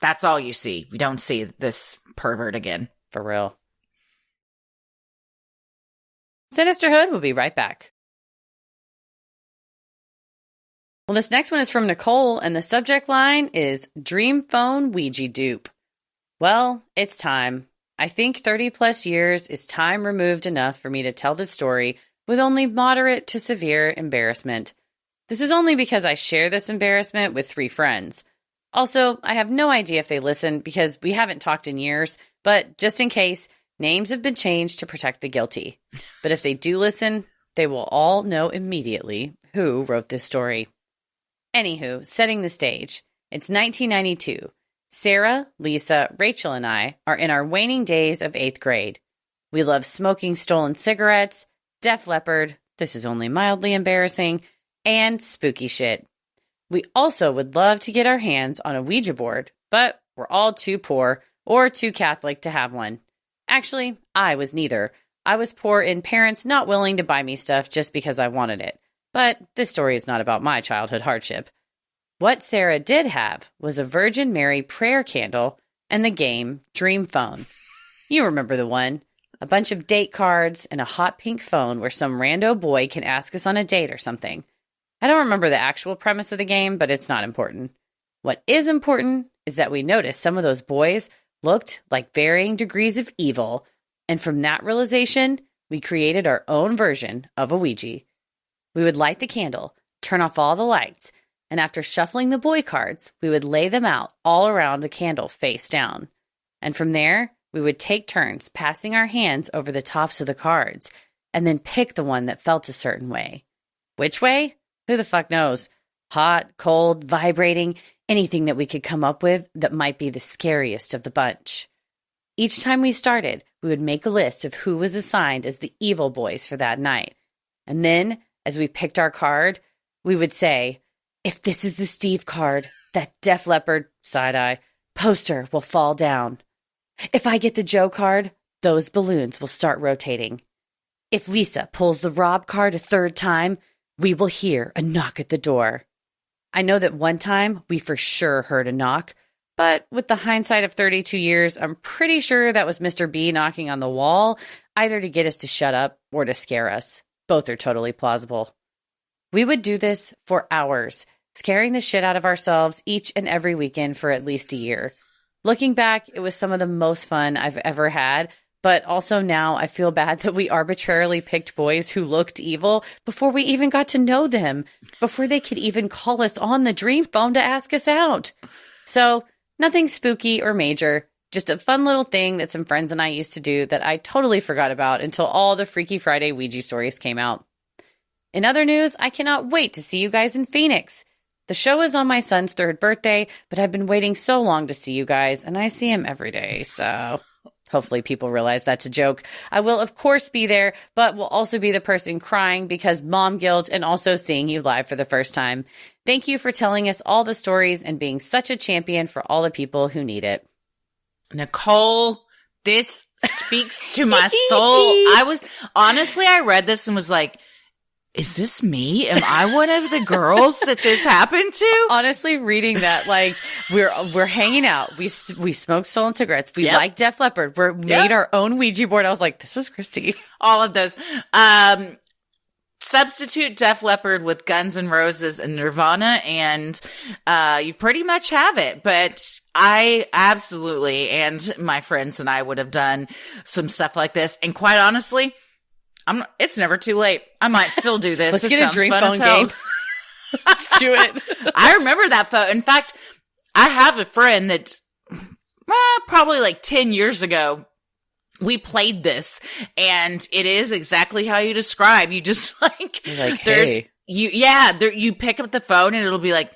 that's all you see. We don't see this pervert again. For real. Sinisterhood will be right back. Well, this next one is from Nicole, and the subject line is Dream Phone Ouija Dupe. Well, it's time. I think 30 plus years is time removed enough for me to tell this story with only moderate to severe embarrassment. This is only because I share this embarrassment with 3 friends. Also, I have no idea if they listen because we haven't talked in years, but just in case, names have been changed to protect the guilty. But if they do listen, they will all know immediately who wrote this story. Anywho, setting the stage. It's 1992. Sarah, Lisa, Rachel, and I are in our waning days of 8th grade. We love smoking stolen cigarettes, Def Leppard, this is only mildly embarrassing, and spooky shit. We also would love to get our hands on a Ouija board, but we're all too poor or too Catholic to have one. Actually, I was neither. I was poor in parents not willing to buy me stuff just because I wanted it. But this story is not about my childhood hardship. What Sarah did have was a Virgin Mary prayer candle and the game Dream Phone. You remember the one. A bunch of date cards and a hot pink phone where some rando boy can ask us on a date or something. I don't remember the actual premise of the game, but it's not important. What is important is that we noticed some of those boys looked like varying degrees of evil, and from that realization, we created our own version of a Ouija. We would light the candle, turn off all the lights, and after shuffling the boy cards, we would lay them out all around the candle face down. And from there, we would take turns passing our hands over the tops of the cards, and then pick the one that felt a certain way. Which way? Who the fuck knows? Hot, cold, vibrating, anything that we could come up with that might be the scariest of the bunch. Each time we started, we would make a list of who was assigned as the evil boys for that night. And then, as we picked our card, we would say, if this is the Steve card, that Def Leppard, side-eye, poster will fall down. If I get the Joe card, those balloons will start rotating. If Lisa pulls the Rob card a third time, we will hear a knock at the door. I know that one time we for sure heard a knock, but with the hindsight of 32 years, I'm pretty sure that was Mr. B knocking on the wall, either to get us to shut up or to scare us. Both are totally plausible. We would do this for hours, scaring the shit out of ourselves each and every weekend for at least a year. Looking back, it was some of the most fun I've ever had, but also now I feel bad that we arbitrarily picked boys who looked evil before we even got to know them, before they could even call us on the dream phone to ask us out. So, nothing spooky or major, just a fun little thing that some friends and I used to do that I totally forgot about until all the Freaky Friday Ouija stories came out. In other news, I cannot wait to see you guys in Phoenix. The show is on my son's 3rd birthday, but I've been waiting so long to see you guys, and I see him every day, so hopefully people realize that's a joke. I will, of course, be there, but will also be the person crying because mom guilt and also seeing you live for the first time. Thank you for telling us all the stories and being such a champion for all the people who need it. Nicole, this speaks to my soul. I read this and was like, is this me? Am I one of the girls that this happened to? Honestly, reading that, like, we're hanging out. We smoked stolen cigarettes. We like Def Leppard. Made our own Ouija board. I was like, this is Christy. All of those. Substitute Def Leppard with Guns N' Roses and Nirvana, and you pretty much have it. But I absolutely, and my friends and I would have done some stuff like this. And quite honestly, it's never too late. I might still do this. Let's get a dream phone game. Let's do it. I remember that phone. In fact, I have a friend that probably like 10 years ago, we played this, and it is exactly how you describe. You just like, hey. You pick up the phone and it'll be like,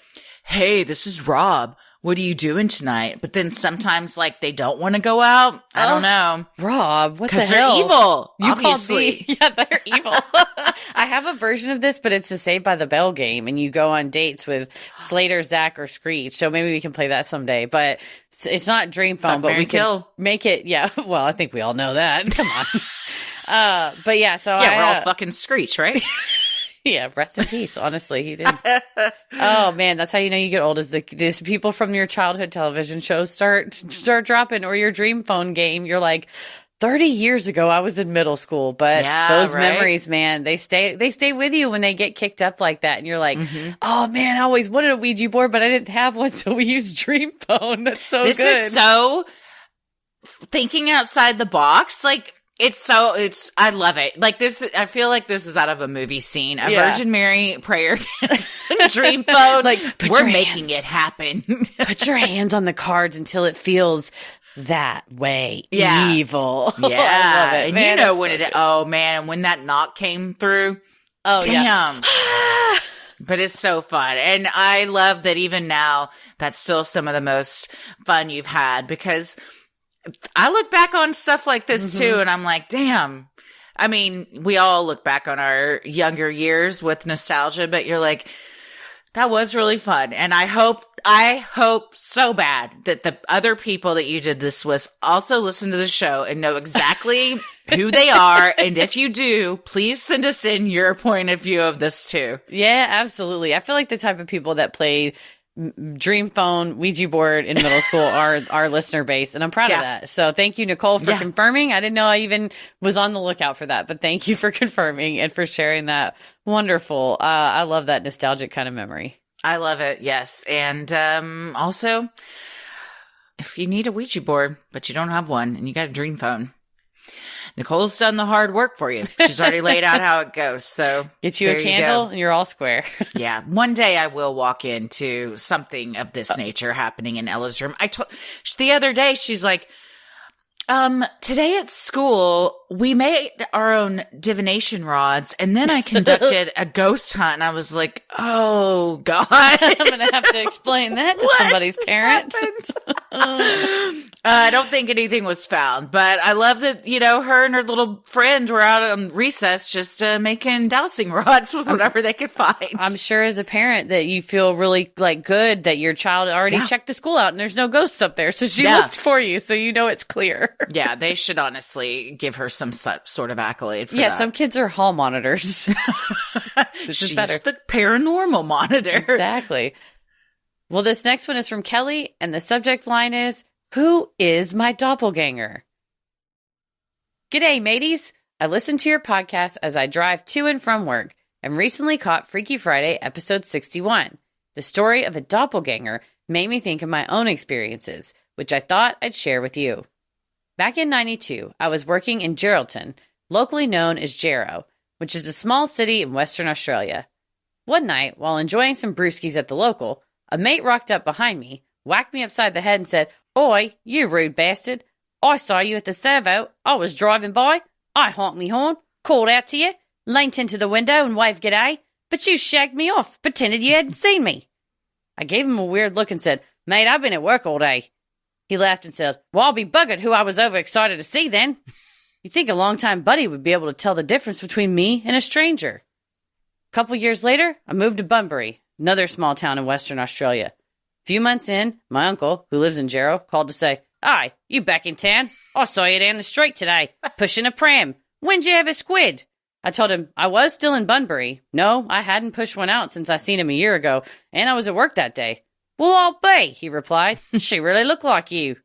hey, this is Rob. What are you doing tonight? But then sometimes, like, they don't want to go out. I don't know. Rob, what the hell? Because they're evil. You obviously. called me. Yeah, they're evil. I have a version of this, but it's a Saved by the Bell game, and you go on dates with Slater, Zach, or Screech. So maybe we can play that someday. But it's not Dream Phone, but we can make it. Yeah, well, I think we all know that. Come on. But yeah, so we're all fucking Screech, right? Yeah, rest in peace. Honestly, he did. Oh man, that's how you know you get old. Is these people from your childhood television shows start dropping, or your dream phone game? You're like, 30 years ago, I was in middle school, but those memories, man, they stay with you when they get kicked up like that, and you're like, oh man, I always wanted a Ouija board, but I didn't have one, so we used dream phone. That's so good. This is so thinking outside the box, like. I love it. Like this, I feel like this is out of a movie scene. A Virgin Mary prayer, dream phone. Like, we're making it happen. Put your hands on the cards until it feels that way Yeah. evil. Yeah. I love it. And Man, you know that's when so it, oh man, when that knock came through, Oh, damn. yeah. But it's so fun. And I love that even now, that's still some of the most fun you've had, because I look back on stuff like this too, and I'm like, damn. I mean, we all look back on our younger years with nostalgia, but you're like, that was really fun. And I hope so bad that the other people that you did this with also listen to the show and know exactly who they are. And if you do, please send us in your point of view of this too. Yeah, absolutely. I feel like the type of people that played Dream Phone, Ouija board in middle school are our listener base, and I'm proud of that. So thank you, Nicole, for confirming. I didn't know I even was on the lookout for that, but thank you for confirming and for sharing that. Wonderful. I love that nostalgic kind of memory. I love it. Yes. And also, if you need a Ouija board, but you don't have one and you got a Dream Phone, Nicole's done the hard work for you. She's already laid out how it goes. So get you a candle and you're all square. Yeah. One day I will walk into something of this nature happening in Ella's room. The other day, she's like, today at school, we made our own divination rods, and then I conducted a ghost hunt, and I was like, oh, God. I'm going to have to explain that to somebody's parents. I don't think anything was found, but I love that, her and her little friend were out on recess just making dowsing rods with whatever they could find. I'm sure as a parent that you feel really good that your child already checked the school out and there's no ghosts up there. So she looked for you, so it's clear. Yeah, they should honestly give her some sort of accolade for that. Some kids are hall monitors. She's the paranormal monitor. Exactly. Well, this next one is from Kelly, and the subject line is, "Who is my doppelganger?" G'day, mateys. I listen to your podcast as I drive to and from work and recently caught Freaky Friday episode 61. The story of a doppelganger made me think of my own experiences, which I thought I'd share with you. Back in 92, I was working in Geraldton, locally known as Jarrow, which is a small city in Western Australia. One night, while enjoying some brewskis at the local, a mate rocked up behind me, whacked me upside the head and said, "Oi, you rude bastard. I saw you at the servo. I was driving by. I honked me horn, called out to you, leant into the window and waved g'day, but you shagged me off, pretended you hadn't seen me." I gave him a weird look and said, "Mate, I've been at work all day." He laughed and said, "Well, I'll be buggered who I was overexcited to see then." You'd think a longtime buddy would be able to tell the difference between me and a stranger. A couple years later, I moved to Bunbury, another small town in Western Australia. A few months in, my uncle, who lives in Jarrow, called to say, "Hi, you back in town? I saw you down the street today, pushing a pram. When'd you have a squid?" I told him I was still in Bunbury. No, I hadn't pushed one out since I seen him a year ago, and I was at work that day. "Well, I'll be," he replied. "She really looked like you."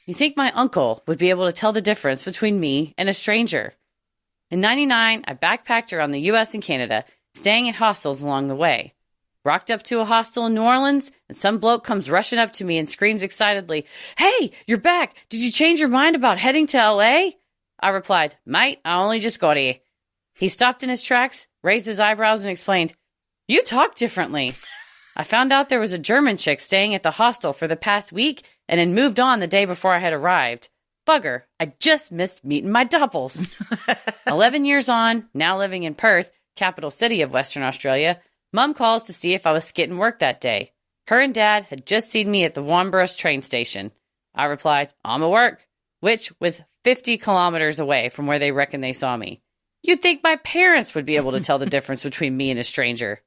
You think my uncle would be able to tell the difference between me and a stranger? In 99, I backpacked around the U.S. and Canada, staying at hostels along the way. Rocked up to a hostel in New Orleans, and some bloke comes rushing up to me and screams excitedly, "Hey, you're back! Did you change your mind about heading to L.A.?" I replied, "Mate, I only just got here." He stopped in his tracks, raised his eyebrows, and explained, "You talk differently." I found out there was a German chick staying at the hostel for the past week and had moved on the day before I had arrived. Bugger, I just missed meeting my doppels. 11 years on, now living in Perth, capital city of Western Australia, Mum calls to see if I was skitting work that day. Her and Dad had just seen me at the Wanborough train station. I replied, "I'm at work," which was 50 kilometers away from where they reckon they saw me. You'd think my parents would be able to tell the difference between me and a stranger.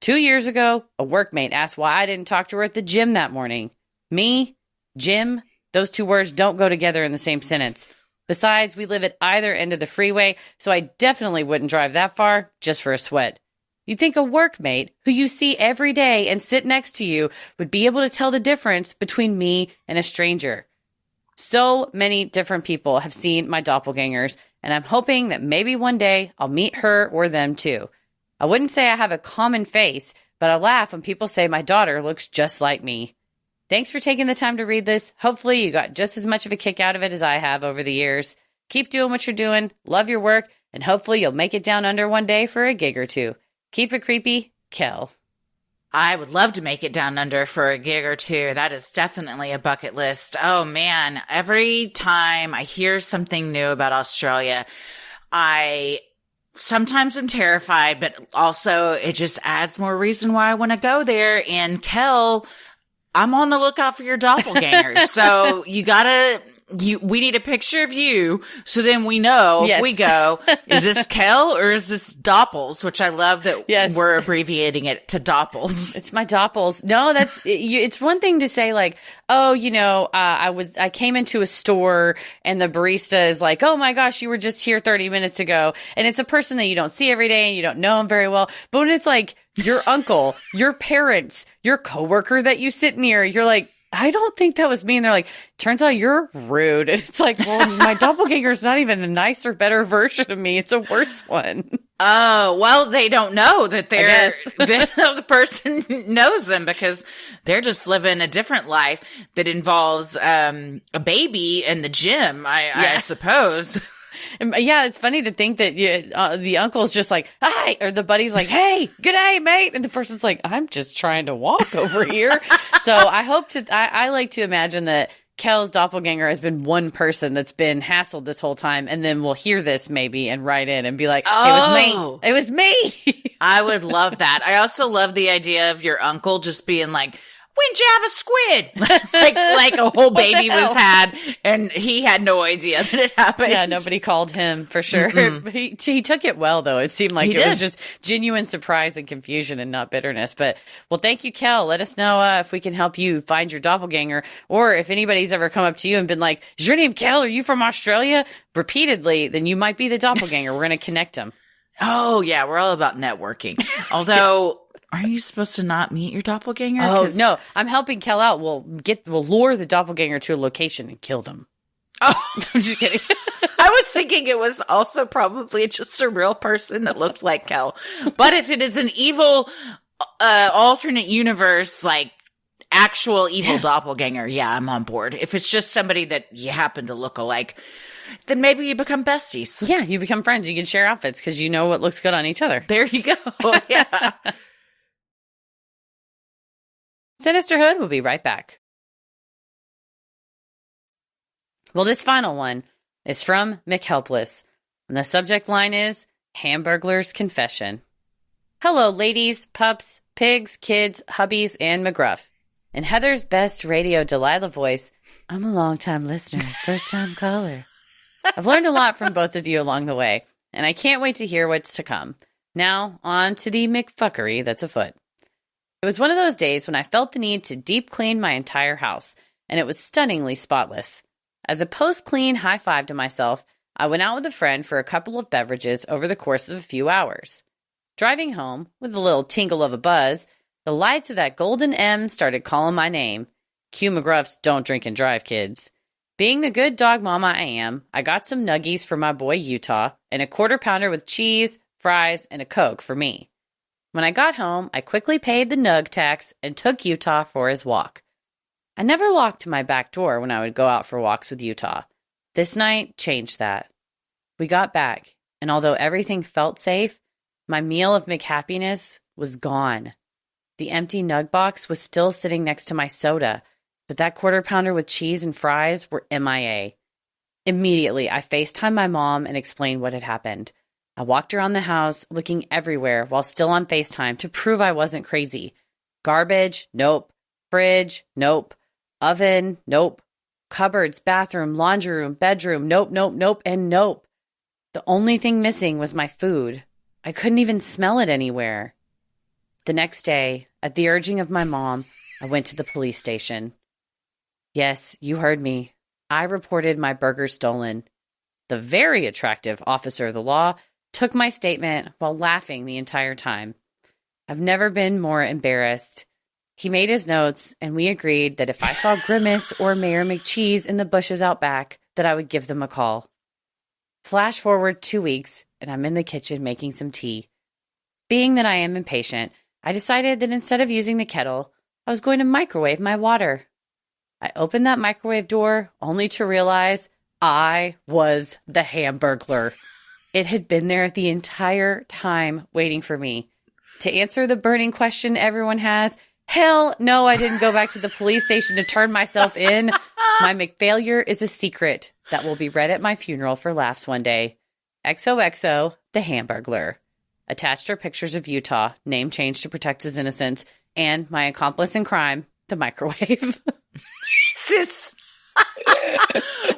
2 years ago, a workmate asked why I didn't talk to her at the gym that morning. Me, gym, those two words don't go together in the same sentence. Besides, we live at either end of the freeway, so I definitely wouldn't drive that far just for a sweat. You'd think a workmate who you see every day and sit next to you would be able to tell the difference between me and a stranger. So many different people have seen my doppelgangers, and I'm hoping that maybe one day I'll meet her or them too. I wouldn't say I have a common face, but I laugh when people say my daughter looks just like me. Thanks for taking the time to read this. Hopefully you got just as much of a kick out of it as I have over the years. Keep doing what you're doing, love your work, and hopefully you'll make it down under one day for a gig or two. Keep it creepy, Kel. I would love to make it down under for a gig or two. That is definitely a bucket list. Oh man, every time I hear something new about Australia, I sometimes am terrified, but also it just adds more reason why I want to go there. And Kel, I'm on the lookout for your doppelganger. So we need a picture of you. So then we know if we go, is this Kel or is this Doppels? Which I love that we're abbreviating it to Doppels. It's my Doppels. No, it's one thing to say like, oh, I came into a store and the barista is like, oh my gosh, you were just here 30 minutes ago. And it's a person that you don't see every day and you don't know him very well. But when it's like your uncle, your parents, your coworker that you sit near, you're like, I don't think that was me. And they're like, turns out you're rude. And it's like, well, my doppelganger is not even a nicer, better version of me. It's a worse one. Oh, well, they don't know that the person knows them because they're just living a different life that involves a baby in the gym, I suppose. Yeah, it's funny to think that the uncle's just like, hi, or the buddy's like, hey, good day, mate. And the person's like, I'm just trying to walk over here. So I like to imagine that Kel's doppelganger has been one person that's been hassled this whole time. And then we'll hear this maybe and write in and be like, oh, it was me. I would love that. I also love the idea of your uncle just being like, when'd you have a squid? like a whole baby was had and he had no idea that it happened. Yeah, nobody called him for sure. He took it well though. It seemed like it was just genuine surprise and confusion and not bitterness. But well, thank you, Kel. Let us know if we can help you find your doppelganger, or if anybody's ever come up to you and been like, is your name Kel? Are you from Australia? Repeatedly, then you might be the doppelganger. We're going to connect them. Oh yeah, we're all about networking. Although are you supposed to not meet your doppelganger? Oh, no. I'm helping Kel out. We'll lure the doppelganger to a location and kill them. Oh, I'm just kidding. I was thinking it was also probably just a real person that looked like Kel. But if it is an evil, alternate universe, like actual evil doppelganger, yeah, I'm on board. If it's just somebody that you happen to look alike, then maybe you become besties. Yeah, you become friends. You can share outfits because you know what looks good on each other. There you go. Yeah. Sinisterhood will be right back. Well, this final one is from McHelpless, and the subject line is Hamburglar's Confession. Hello, ladies, pups, pigs, kids, hubbies, and McGruff. In Heather's best radio Delilah voice, I'm a long-time listener, first-time caller. I've learned a lot from both of you along the way, and I can't wait to hear what's to come. Now, on to the McFuckery that's afoot. It was one of those days when I felt the need to deep clean my entire house, and it was stunningly spotless. As a post-clean high five to myself, I went out with a friend for a couple of beverages over the course of a few hours. Driving home, with a little tinkle of a buzz, the lights of that golden M started calling my name. Cue McGruff's don't drink and drive, kids. Being the good dog mama I am, I got some nuggies for my boy Utah, and a quarter pounder with cheese, fries, and a Coke for me. When I got home, I quickly paid the nug tax and took Utah for his walk. I never locked my back door when I would go out for walks with Utah. This night changed that. We got back, and although everything felt safe, my meal of McHappiness was gone. The empty nug box was still sitting next to my soda, but that quarter pounder with cheese and fries were MIA. Immediately, I FaceTimed my mom and explained what had happened. I walked around the house, looking everywhere while still on FaceTime to prove I wasn't crazy. Garbage? Nope. Fridge? Nope. Oven? Nope. Cupboards, bathroom, laundry room, bedroom? Nope, nope, nope, and nope. The only thing missing was my food. I couldn't even smell it anywhere. The next day, at the urging of my mom, I went to the police station. Yes, you heard me. I reported my burger stolen. The very attractive officer of the law took my statement while laughing the entire time. I've never been more embarrassed. He made his notes, and we agreed that if I saw Grimace or Mayor McCheese in the bushes out back, that I would give them a call. Flash forward 2 weeks, and I'm in the kitchen making some tea. Being that I am impatient, I decided that instead of using the kettle, I was going to microwave my water. I opened that microwave door only to realize I was the Hamburglar. It had been there the entire time waiting for me. to answer the burning question everyone has, hell no, I didn't go back to the police station to turn myself in. My McFailure is a secret that will be read at my funeral for laughs one day. XOXO, the Hamburglar. Attached are pictures of Utah, name changed to protect his innocence, and my accomplice in crime, the microwave.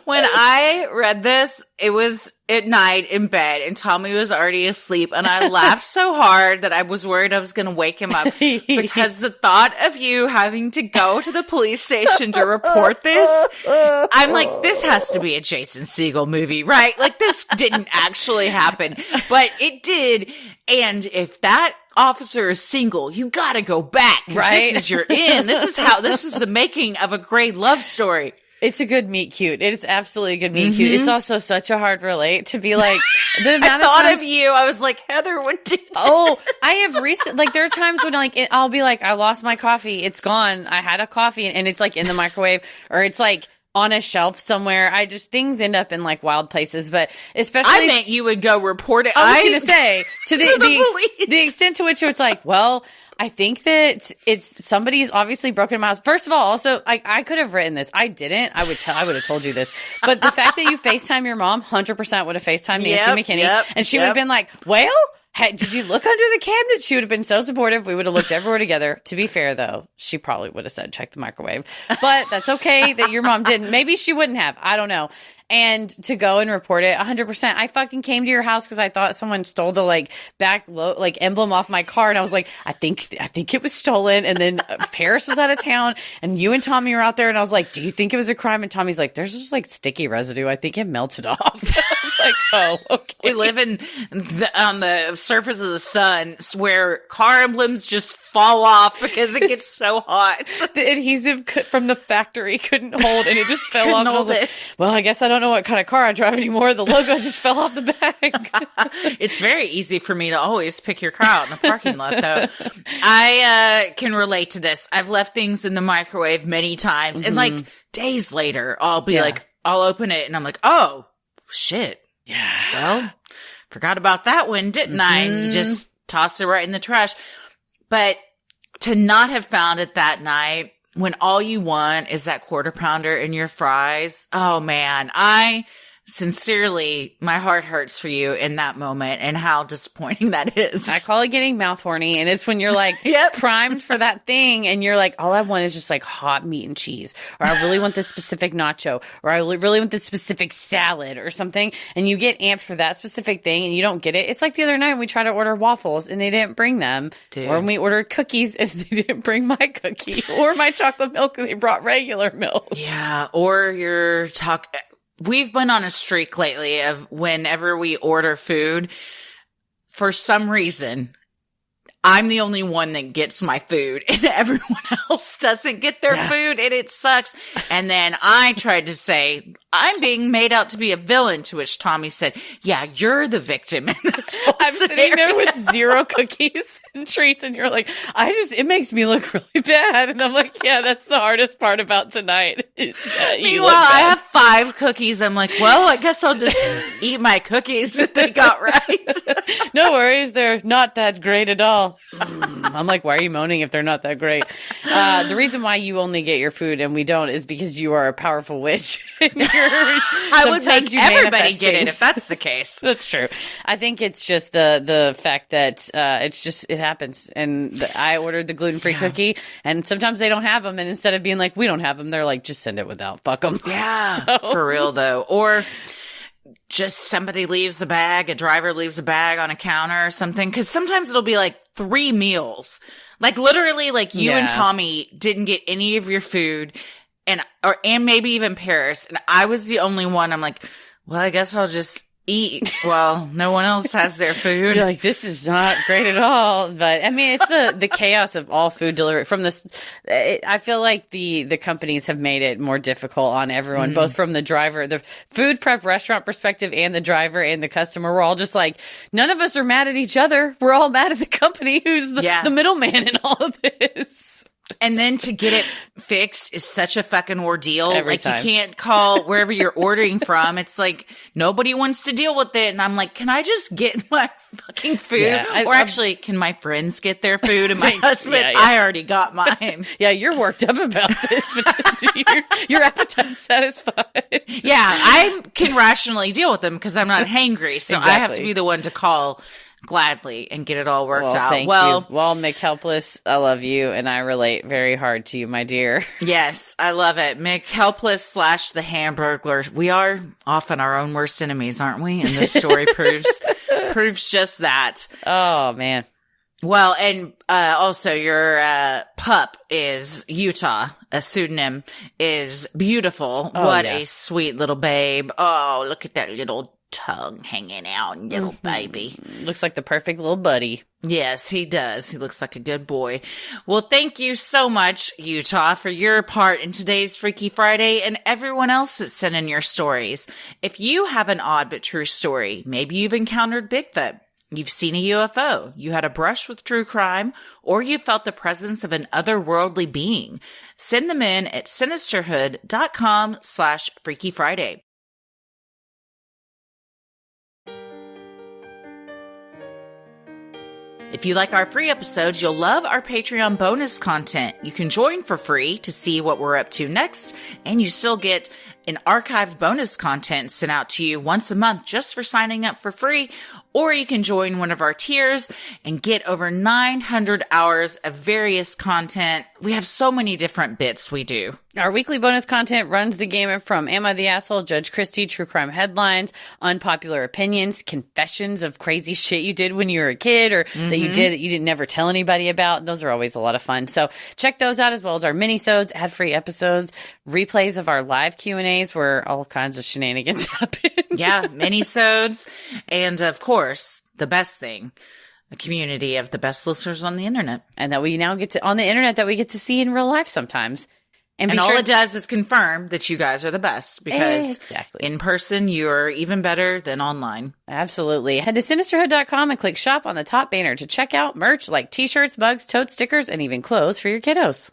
When I read this, it was at night in bed and Tommy was already asleep, and I laughed so hard that I was worried I was going to wake him up, because the thought of you having to go to the police station to report this, I'm like, this has to be a Jason Segel movie, right? Like, this didn't actually happen, but it did. And if that officer is single, you got to go back. Right? This is your in. This is the making of a great love story. It's a good meet cute. It's absolutely a good meet cute. It's also such a hard relate to be like, the amount I thought of times, of you. I was like, Heather would do that. Oh, I have like, there are times when I'll be like, I lost my coffee. It's gone. I had a coffee and it's like in the microwave, or it's like on a shelf somewhere. Things end up in like wild places, but especially. I meant you would go report it. I was going to say to the extent to which it's like, well, I think that it's somebody's obviously broken my house. First of all, also, I could have written this. I didn't. I would have told you this. But the fact that you FaceTime your mom, 100% would have FaceTimed Nancy McKinney. And she would have been like, well, did you look under the cabinet? She would have been so supportive. We would have looked everywhere together. To be fair, though, she probably would have said, check the microwave. But that's okay that your mom didn't. Maybe she wouldn't have. I don't know. And to go and report it 100%. I fucking came to your house because I thought someone stole the emblem off my car. And I was like, I think it was stolen. And then Paris was out of town and you and Tommy were out there. And I was like, do you think it was a crime? And Tommy's like, there's just like sticky residue. I think it melted off. I was like, oh, okay. We live on the surface of the sun where car emblems just fall off because it gets so hot. The adhesive from the factory couldn't hold and it just fell off. And I was like, well, I guess I don't know what kind of car I drive anymore. The logo just fell off the back. It's very easy for me to always pick your car out in the parking lot, though. I can relate to this. I've left things in the microwave many times, and like days later, I'll be like, I'll open it, and I'm like, oh shit, yeah, well, forgot about that one, didn't I? And you just toss it right in the trash. But to not have found it that night, when all you want is that quarter pounder and your fries. Oh man, sincerely, my heart hurts for you in that moment and how disappointing that is. I call it getting mouth horny, and it's when you're like primed for that thing and you're like, all I want is just like hot meat and cheese, or I really want this specific nacho, or I really want this specific salad or something, and you get amped for that specific thing and you don't get it. It's like the other night we tried to order waffles and they didn't bring them. Dude. Or when we ordered cookies and they didn't bring my cookie or my chocolate milk and they brought regular milk. Yeah, or we've been on a streak lately of whenever we order food, for some reason, I'm the only one that gets my food and everyone else doesn't get their food, and it sucks. And then I tried to say, I'm being made out to be a villain, to which Tommy said, yeah, you're the victim in this whole I'm scenario. sitting there with 0 cookies and treats, and you're like, it makes me look really bad. And I'm like, yeah, that's the hardest part about tonight. Meanwhile, I have 5 cookies. I'm like, well, I guess I'll just eat my cookies that they got right. No worries, they're not that great at all. I'm like, why are you moaning if they're not that great? The reason why you only get your food and we don't is because you are a powerful witch. I would make everybody get it if that's the case. That's true. I think it's just the fact that it happens. And I ordered the gluten-free cookie, and sometimes they don't have them. And instead of being like, we don't have them, they're like, just send it without. Fuck them. Yeah, for real though. Or just somebody leaves a driver leaves a bag on a counter or something. Cause sometimes it'll be like 3 meals. Like literally like you and Tommy didn't get any of your food and maybe even Paris. And I was the only one. I'm like, well, I guess I'll just eat. Well, no one else has their food. You're like, this is not great at all. But I mean, it's the chaos of all food delivery from this. I feel like the companies have made it more difficult on everyone, both from the driver, the food prep restaurant perspective, and the driver and the customer. We're all just like, none of us are mad at each other. We're all mad at the company who's the middleman in all of this. And then to get it fixed is such a fucking ordeal. Every time. You can't call wherever you're ordering from. It's like nobody wants to deal with it. And I'm like, can I just get my fucking food? Yeah, actually, can my friends get their food? And my husband, yeah. I already got mine. Yeah, you're worked up about this, but your appetite's satisfied. Yeah, I can rationally deal with them because I'm not hangry. So I have to be the one to call gladly and get it all worked out. Thank you. Well, Mick Helpless, I love you, and I relate very hard to you, my dear. Yes, I love it. Mick Helpless / the Hamburglar. We are often our own worst enemies, aren't we? And this story proves just that. Oh, man. Well, and also your pup is Utah. A pseudonym is beautiful. Oh, what yeah. a sweet little babe. Oh, look at that little tongue hanging out, little baby. Looks like the perfect little buddy. Yes, he does. He looks like a good boy. Well, thank you so much, Utah, for your part in today's Freaky Friday and everyone else that sent in your stories. If you have an odd but true story, maybe you've encountered Bigfoot, you've seen a UFO, you had a brush with true crime, or you felt the presence of an otherworldly being, send them in at Sinisterhood.com/Freaky Friday. If you like our free episodes, you'll love our Patreon bonus content. You can join for free to see what we're up to next, and you still get an archived bonus content sent out to you once a month just for signing up for free, or you can join one of our tiers and get over 900 hours of various content. We have so many different bits we do. Our weekly bonus content runs the gamut from Am I the Asshole, Judge Christie, True Crime Headlines, Unpopular Opinions, Confessions of crazy shit you did when you were a kid or that you did that you didn't never tell anybody about. Those are always a lot of fun. So check those out, as well as our mini-sodes, ad-free episodes, replays of our live Q&As where all kinds of shenanigans happen. Yeah, mini-sodes. And of course, the best thing, a community of the best listeners on the internet. And that we now get to, on the internet, that we get to see in real life sometimes. And all it does is confirm that you guys are the best, because in person, you're even better than online. Absolutely. Head to Sinisterhood.com and click shop on the top banner to check out merch like t-shirts, mugs, totes, stickers, and even clothes for your kiddos.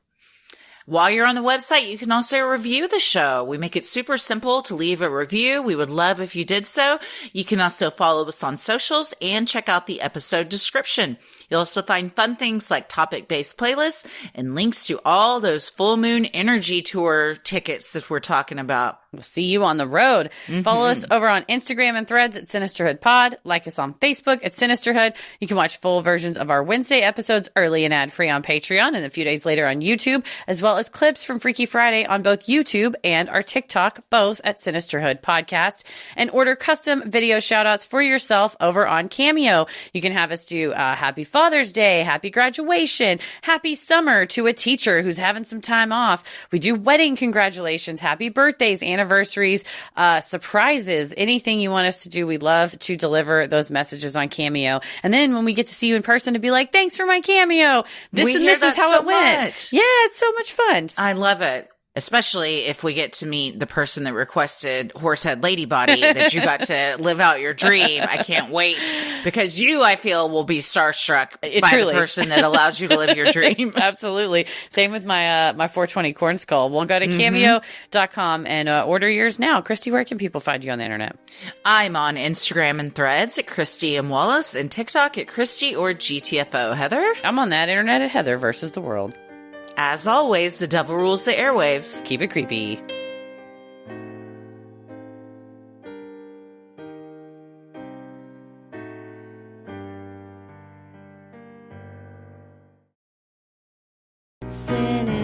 While you're on the website, you can also review the show. We make it super simple to leave a review. We would love if you did so. You can also follow us on socials and check out the episode description. You'll also find fun things like topic-based playlists and links to all those full moon energy tour tickets that we're talking about. We'll see you on the road. Follow us over on Instagram and Threads at Sinisterhood Pod. Like us on Facebook at Sinisterhood. You can watch full versions of our Wednesday episodes early and ad-free on Patreon and a few days later on YouTube, as well as clips from Freaky Friday on both YouTube and our TikTok, both at Sinisterhood Podcast. And order custom video shout-outs for yourself over on Cameo. You can have us do Happy Father's Day, Happy Graduation, Happy Summer to a teacher who's having some time off. We do wedding congratulations, happy birthdays, anniversaries, surprises, anything you want us to do. We love to deliver those messages on Cameo. And then when we get to see you in person to be like, thanks for my cameo. This is how it went. Yeah, it's so much fun. I love it. Especially if we get to meet the person that requested Horsehead Lady Body, that you got to live out your dream. I can't wait, because you, I feel, will be starstruck by the person that allows you to live your dream. Absolutely. Same with my my 420 corn skull. We'll go to cameo.com and order yours now. Christy, where can people find you on the internet? I'm on Instagram and Threads at Christy M. Wallace and TikTok at Christy or GTFO. Heather? I'm on that internet at Heather versus the World. As always, the devil rules the airwaves. Keep it creepy. Sinisterhood.